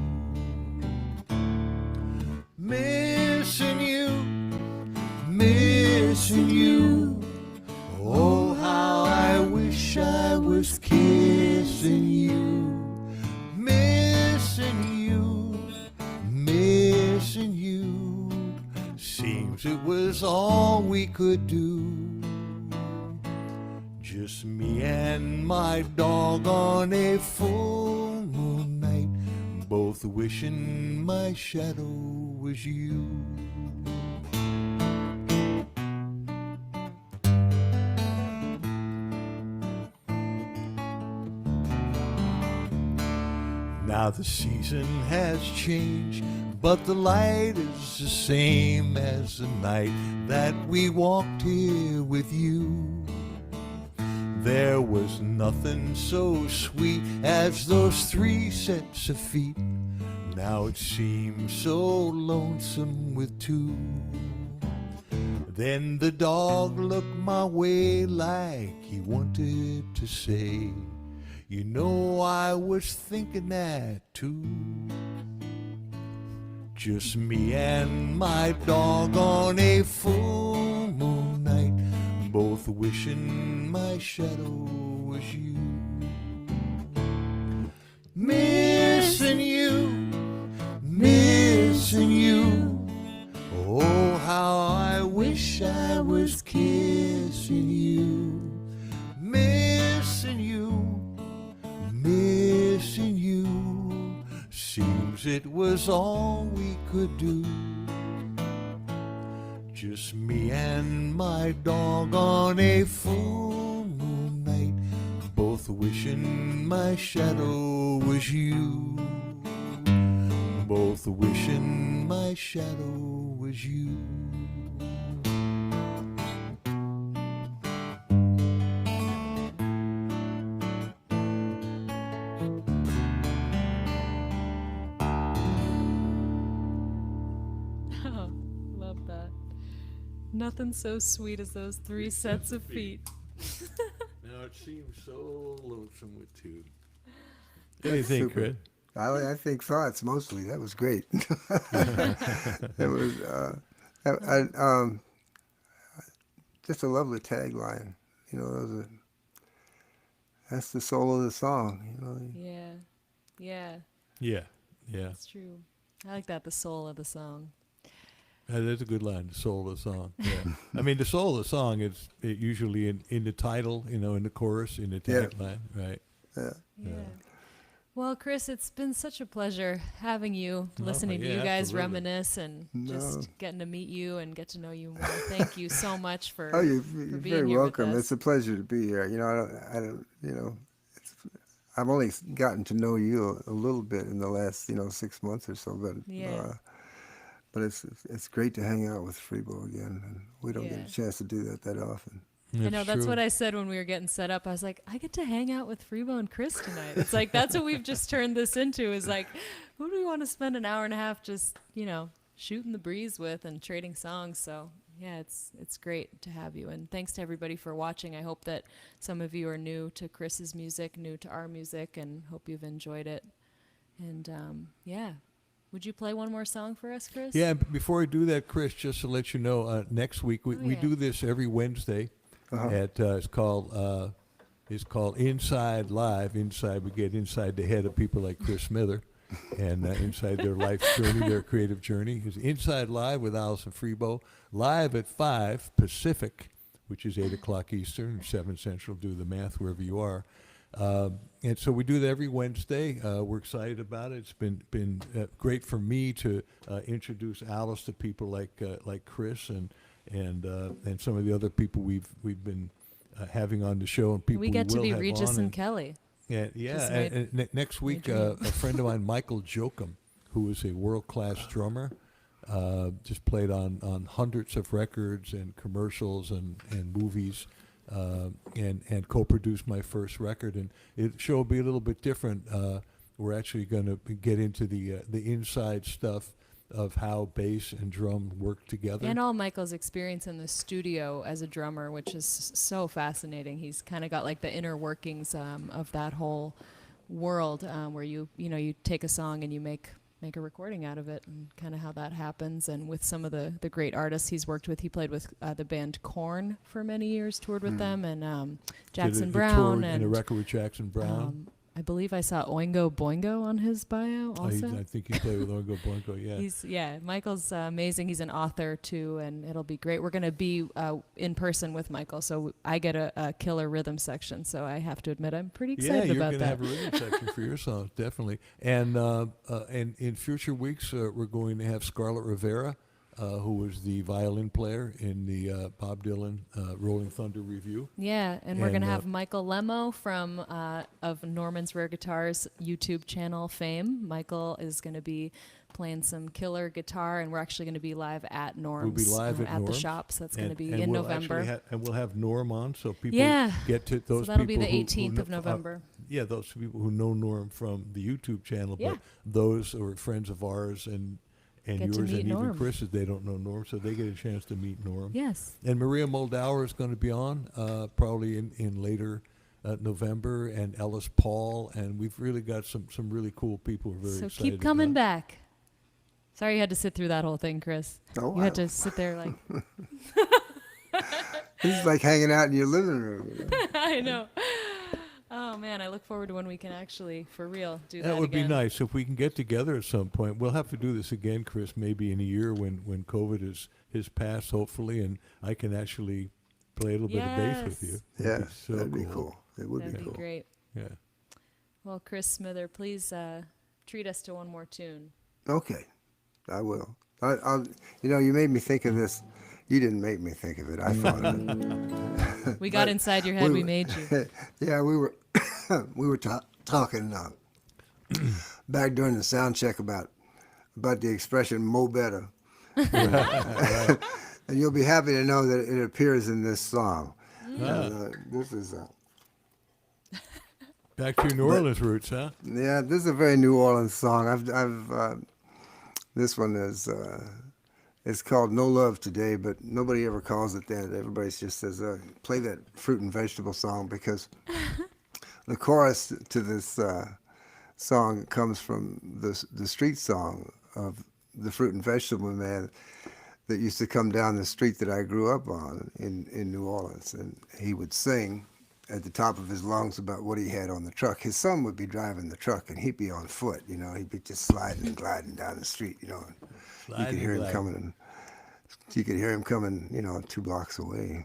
Missing you, missing you. Oh, how I wish I was kissing you. Missing you, missing you. Seems it was all we could do. Just me and my dog on a full moon night, both wishing my shadow was you. Now the season has changed, but the light is the same as the night that we walked here with you. There was nothing so sweet as those 3 sets of feet. Now it seems so lonesome with 2. Then the dog looked my way like he wanted to say, you know I was thinking that too. Just me and my dog on a full moon night, both wishing my shadow was you. Missing you, missing you. Oh, how I wish I was kissing you. Missing you, missing you. Seems it was all we could do. Just me and my dog on a full moon night, both wishing my shadow was you. Both wishing my shadow was you. Oh, love that. Nothing so sweet as those three sets of feet. Now it seems so lonesome with two. What do you think, super. Chris? I think thoughts mostly. That was great. It was just a lovely tagline. You know, that's the soul of the song. You know. Yeah. Yeah, Yeah, yeah. that's true. I like that, the soul of the song. That's a good line, the soul of the song. Yeah. I mean, the soul of the song is usually in the title, you know, in the chorus, in the Yeah. tagline, right? Yeah. Yeah. Well, Chris, it's been such a pleasure having you, listening to yeah, you guys absolutely. reminisce and No. just getting to meet you and get to know you more. Thank you so much for, Oh, you're being very here welcome. with us. It's a pleasure to be here. You know, I don't, you know, I've only gotten to know you a little bit in the last, 6 months or so, Yeah. but it's great to hang out with Freebo again, and we don't get Yeah. a chance to do that often. I know, that's what I said when we were getting set up. I was like, I get to hang out with Freebo and Chris tonight. It's like, that's what we've just turned this into, is like, who do we want to spend an hour and a half just, shooting the breeze with and trading songs? So yeah, it's great to have you. And thanks to everybody for watching. I hope that some of you are new to Chris's music, new to our music, and hope you've enjoyed it. And yeah. Would you play one more song for us, Chris? Yeah, before I do that, Chris, just to let you know, next week we yeah. do this every Wednesday. At it's called Inside Live. Inside, we get inside the head of people like Chris Smither, and inside their life's journey, their creative journey. It's Inside Live with Alice Freebo, live at 5 Pacific, which is 8 o'clock Eastern, 7 Central. Do the math wherever you are. And so we do that every Wednesday. We're excited about it. It's been great for me to introduce Alice to people like Chris and some of the other people we've been having on the show, and people we get will to be have Regis on. and Kelly. And next week, dream. a friend of mine, Michael Jochum, who is a world-class drummer, just played on hundreds of records and commercials and movies, and co-produced my first record. And the show will be a little bit different. We're actually going to get into the inside stuff of how bass and drum work together. And all Michael's experience in the studio as a drummer, which is so fascinating. He's kind of got like the inner workings of that whole world, where you take a song and you make a recording out of it, and kind of how that happens. And with some of the great artists he's worked with, he played with the band Korn for many years, toured with them, and Jackson Browne, and a record with Jackson Browne. I believe I saw Oingo Boingo on his bio also. I think he played with Oingo Boingo, yeah. Michael's amazing. He's an author too, and it'll be great. We're going to be in person with Michael, so I get a killer rhythm section, so I have to admit I'm pretty excited about that. Yeah, you're going to have a rhythm section for your songs, definitely. And in future weeks, we're going to have Scarlett Rivera, who was the violin player in the Bob Dylan Rolling Thunder Review. Yeah, and we're going to have Michael Lemo from of Norman's Rare Guitars YouTube channel fame. Michael is going to be playing some killer guitar, and we're actually going to be live at Norm's. We'll be live at the Norm's. shops. That's going to be and in we'll November. And we'll have Norm on, so people get to those people. So that'll be the who 18th know, of November. Those people who know Norm from the YouTube channel, Yeah. but those who are friends of ours and Get yours to meet and even Norm. Chris's, they don't know Norm, so they get a chance to meet Norm. Yes. And Maria Moldauer is going to be on probably in later November, and Ellis Paul, and we've really got some really cool people. We're very So excited keep coming about. back. Sorry you had to sit through that whole thing, Chris. Oh, You had to sit there like, This is like hanging out in your living room. I know. Oh man, I look forward to when we can actually, for real, do that That would again. be nice if we can get together at some point. We'll have to do this again, Chris, maybe in a year when COVID is past, hopefully, and I can actually play a little bit of bass with you. Yeah, That'd be so that'd be cool. It would That'd be be cool. great. Yeah. Well, Chris Smither, please treat us to one more tune. Okay, I will. I'll. You made me think of this. You didn't make me think of it. I thought of it. We got inside your head. We made you. Yeah, we were we were talking back during the sound check about the expression "mo better," and you'll be happy to know that it appears in this song. This is Back to your New Orleans roots, huh? yeah, this is a very New Orleans song. This one is it's called "No Love Today," but nobody ever calls it that. Everybody just says play that fruit and vegetable song, because the chorus to this song comes from the street song of the fruit and vegetable man that used to come down the street that I grew up on in New Orleans, and he would sing at the top of his lungs about what he had on the truck. His son would be driving the truck, and he'd be on foot. You know, he'd be just sliding and gliding down the street. You know, and you could hear him coming, and you could hear him coming. You know, 2 blocks away.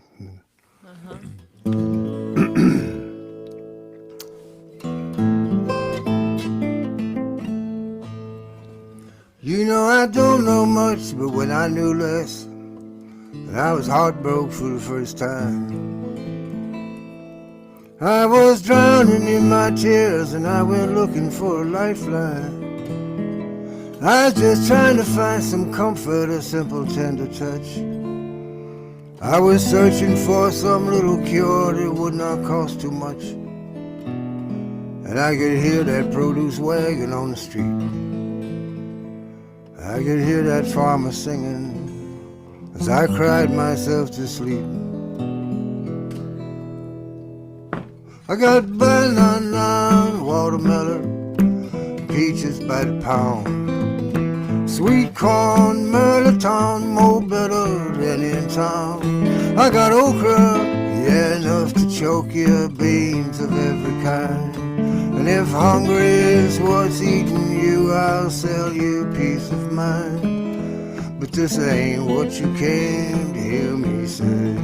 You know, I don't know much, but when I knew less, and I was heartbroken for the first time. I was drowning in my tears, and I went looking for a lifeline. I was just trying to find some comfort, a simple tender touch. I was searching for some little cure that would not cost too much. And I could hear that produce wagon on the street. I could hear that farmer singing as I cried myself to sleep. I got banana, watermelon, peaches by the pound, sweet corn, merleton, more better than in town. I got okra, yeah, enough to choke you, beans of every kind. And if hungry is what's eating you, I'll sell you peace of mind. But this ain't what you came to hear me say.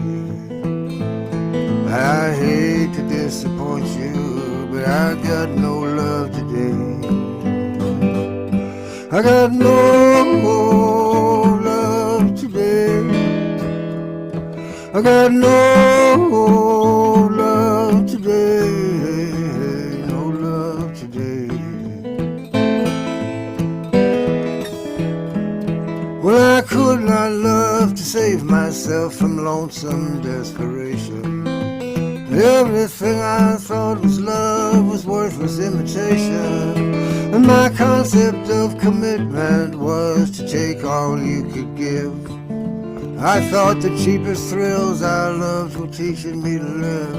I hate to disappoint you, but I got no love today. I got no love today. I got no love today. No love today. Well, I could not love to save myself from lonesome desperation. Everything I thought was love was worthless imitation. And my concept of commitment was to take all you could give. I thought the cheapest thrills I loved were teaching me to live.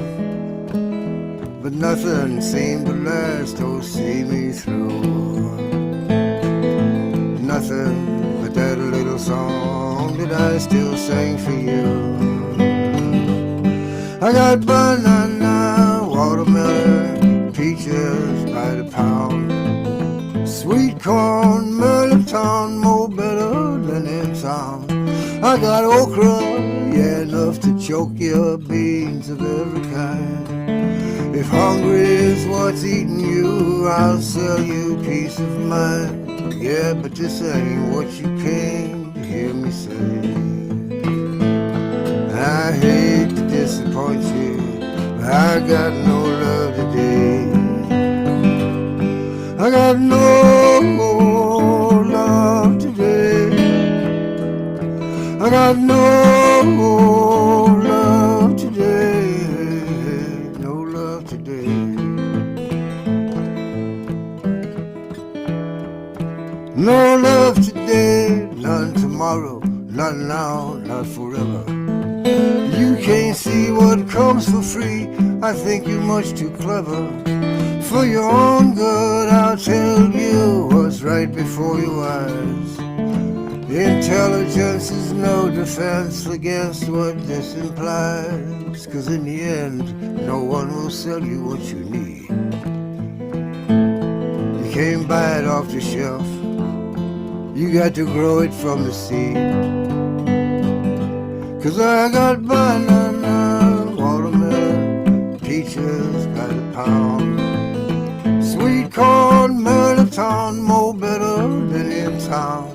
But nothing seemed to last or see me through. Nothing but that little song that I still sang for you. I got banana, watermelon, peaches by the pound, sweet corn, merleton, more better than in town. I got okra, yeah, enough to choke your beans of every kind. If hungry is what's eating you, I'll sell you peace of mind. Yeah, but this ain't what you came to hear me say. I hate to disappoint you, but I got no love today. I got no love today. I got no love today. No love today. No love today, none tomorrow, none now, not forever. You can't see what comes for free. I think you're much too clever. For your own good, I'll tell you what's right before your eyes. Intelligence is no defense against what this implies. 'Cause in the end, no one will sell you what you need. You can't buy it off the shelf. You got to grow it from the seed. 'Cause I got banana, watermelon, peaches by the pound, sweet corn, merleton, more better than in town.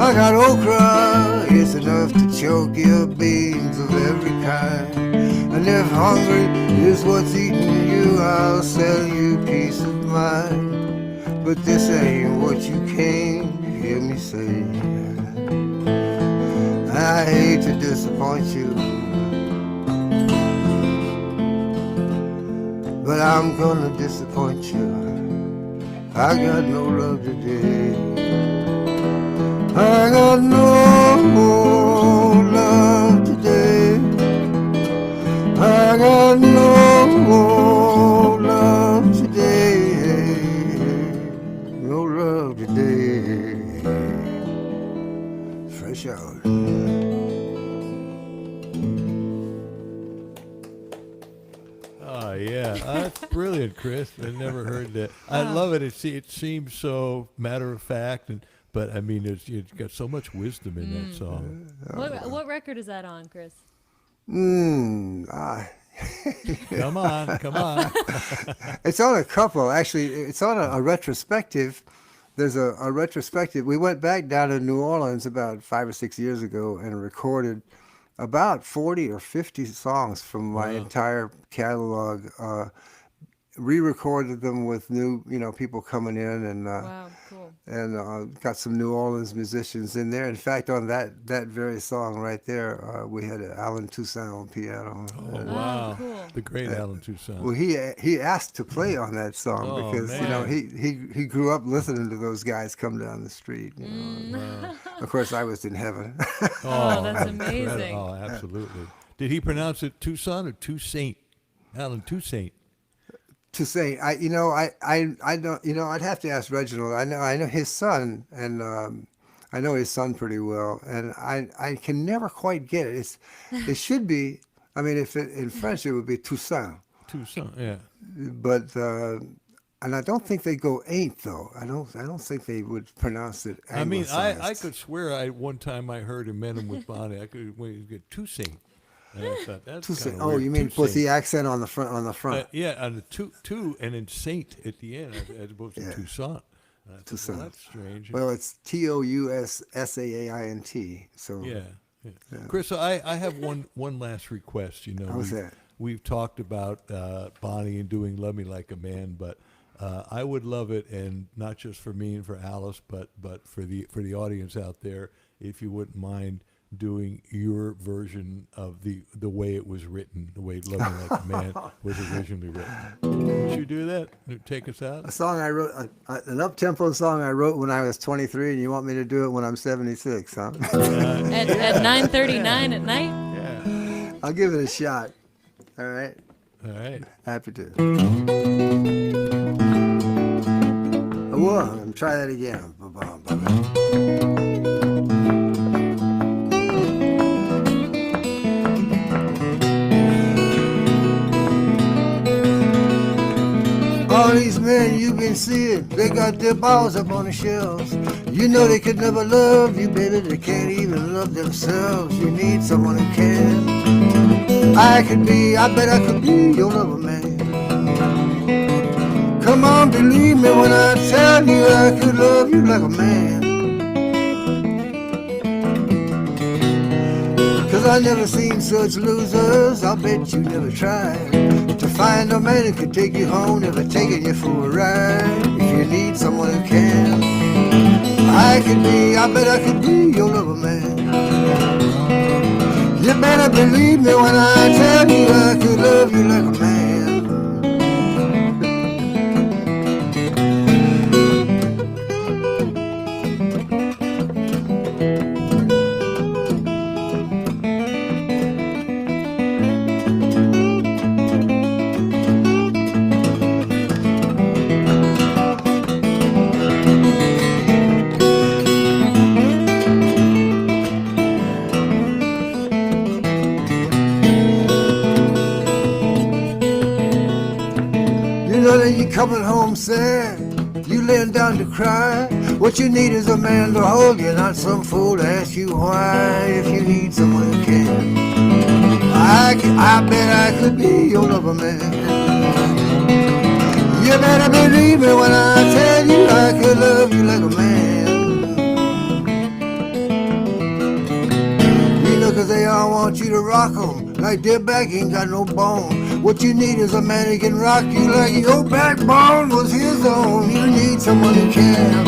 I got okra, it's enough to choke your beans of every kind. And if hungry is what's eating you, I'll sell you peace of mind. But this ain't what you came to hear me say. I hate to disappoint you, but I'm gonna disappoint you. I got no love today. I got no love today. I got no love today. No love today. Fresh out. Oh, yeah. That's brilliant, Chris. I never heard that. I love it. It seems so matter-of-fact, but, I mean, it's got so much wisdom in that song. What record is that on, Chris? Come on. It's on a couple. Actually, it's on a retrospective. There's a retrospective. We went back down to New Orleans about 5 or 6 years ago and recorded about 40 or 50 songs from my entire catalog. Re-recorded them with new, people coming in, and Wow, cool. and got some New Orleans musicians in there. In fact, on that very song right there, we had Alan Toussaint on piano. Oh, wow. Cool. The great Alan Toussaint. Well, he asked to play on that song because man. he grew up listening to those guys come down the street. Of course, I was in heaven. Oh, that's amazing. Oh, absolutely. Did he pronounce it Toussaint or Toussaint? Alan Toussaint. To say, I don't, I'd have to ask Reginald. I know his son, and I know his son pretty well, and I can never quite get it. It should be. I mean, if in French it would be Toussaint. Toussaint, yeah. But and I don't think they go ain't though. I don't think they would pronounce it. I mean, anglicized. I could swear one time I heard him met him with Bonnie. I could get Toussaint. And I thought, that's Toussaint. kinda Oh, weird. you mean Toussaint. with the accent on the front? Yeah, and the two, and then Saint at the end, as opposed to Yeah. Toussaint. And I thought, Toussaint. well, that's strange. Well, it's Toussaint. So Yeah. Chris, I have one last request. How's that? We've talked about Bonnie and doing "Love Me Like a Man," but I would love it, and not just for me and for Alice, but for the audience out there, if you wouldn't mind doing your version of the way it was written, the way "Love Me Like a Man" was originally written. Would you do that? Take us out. A song I wrote, an up-tempo song I wrote when I was 23, and you want me to do it when I'm 76, huh? At 9:39 at night? Yeah. I'll give it a shot. All right? All right. Happy to. One, try that again. All these men you've been seeing, they got their balls up on the shelves. You know they could never love you, baby. They can't even love themselves. You need someone who can. I bet I could be your lover, man. Come on, believe me when I tell you I could love you like a man. 'Cause I never seen such losers, I bet you never tried to find a man who could take you home, never taking you for a ride. If you need someone who can, I bet I could be your lover, man. You better believe me when I tell you I could love you like a man. Coming home sad, you laying down to cry. What you need is a man to hold you, not some fool to ask you why. If you need someone who can, I bet I could be your lover, man. You better believe me when I tell you I could love you like a man. rock 'em like their back ain't got no bone. What you need is a man who can rock you like your backbone was his own. You need someone who can.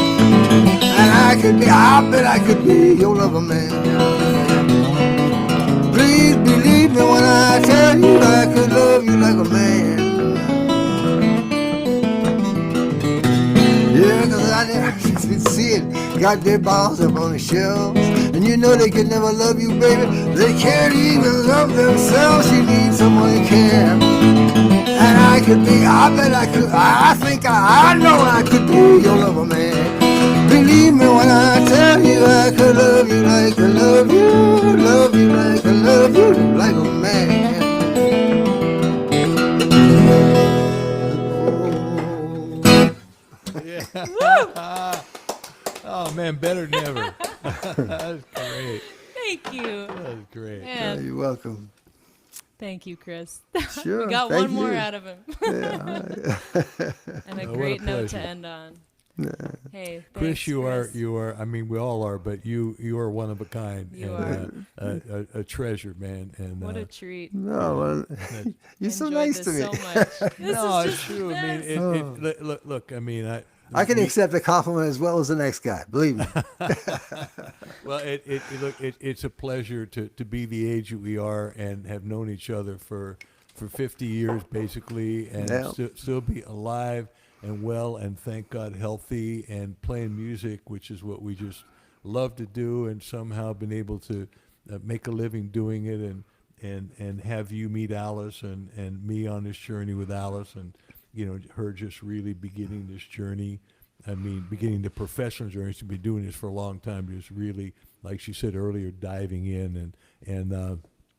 And I bet I could be your lover man. Please believe me when I tell you I could love you like a man. Yeah, 'cause I never see it. Got their balls up on the shelves. And you know they can never love you, baby. They can't even love themselves. You need someone who can. And I could be, I bet I could, I think I know I could be your lover man. Believe me when I tell you I could love you like I love you. Love you like I love you, like a man. Yeah. Oh man, better than ever. That's great. Thank you. That's great. Man, You're welcome. thank you, Chris. Sure. We got thank one more you. out of him. Yeah. And a what a great note to pleasure. end on. Hey, thanks, Chris, you Chris. are. I mean, we all are, but you are one of a kind. You and, a treasure, man. And What a treat. No, well, you're so Enjoyed nice this to me. so much. This no, is it's just true. the I mean, best. look. I mean, I can accept a compliment as well as the next guy. Believe me. Well, it's a pleasure to be the age that we are and have known each other for 50 years basically, and Yeah. still be alive and well, and thank God healthy and playing music, which is what we just love to do, and somehow been able to make a living doing it, and have you meet Alice and me on this journey with Alice, and her just really beginning this journey. I mean, beginning the professional journey. She's been doing this for a long time. Just really, like she said earlier, diving in and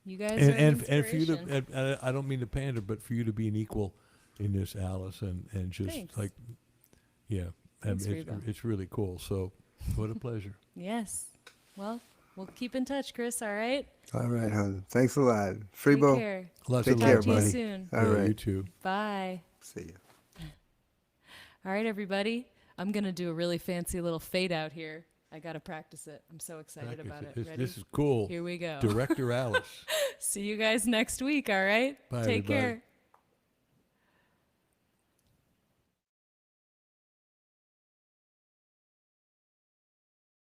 You guys are an and for you inspiration. to, I don't mean to pander, but for you to be an equal in this, Alice, and just Thanks. like, yeah, Thanks, it's, Freebo. it's really cool. So, what a pleasure. Yes. Well, we'll keep in touch, Chris, all right? All right, hon. Thanks a lot. Take Freebo. care. Lots Take of care, love, Talk to you buddy. soon. All yeah, right. you too. Bye. See you. All right, everybody. I'm going to do a really fancy little fade out here. I got to practice it. I'm so excited about it. Ready? This is cool. Here we go. Director Alice. See you guys next week, all right? Bye, Take everybody. care.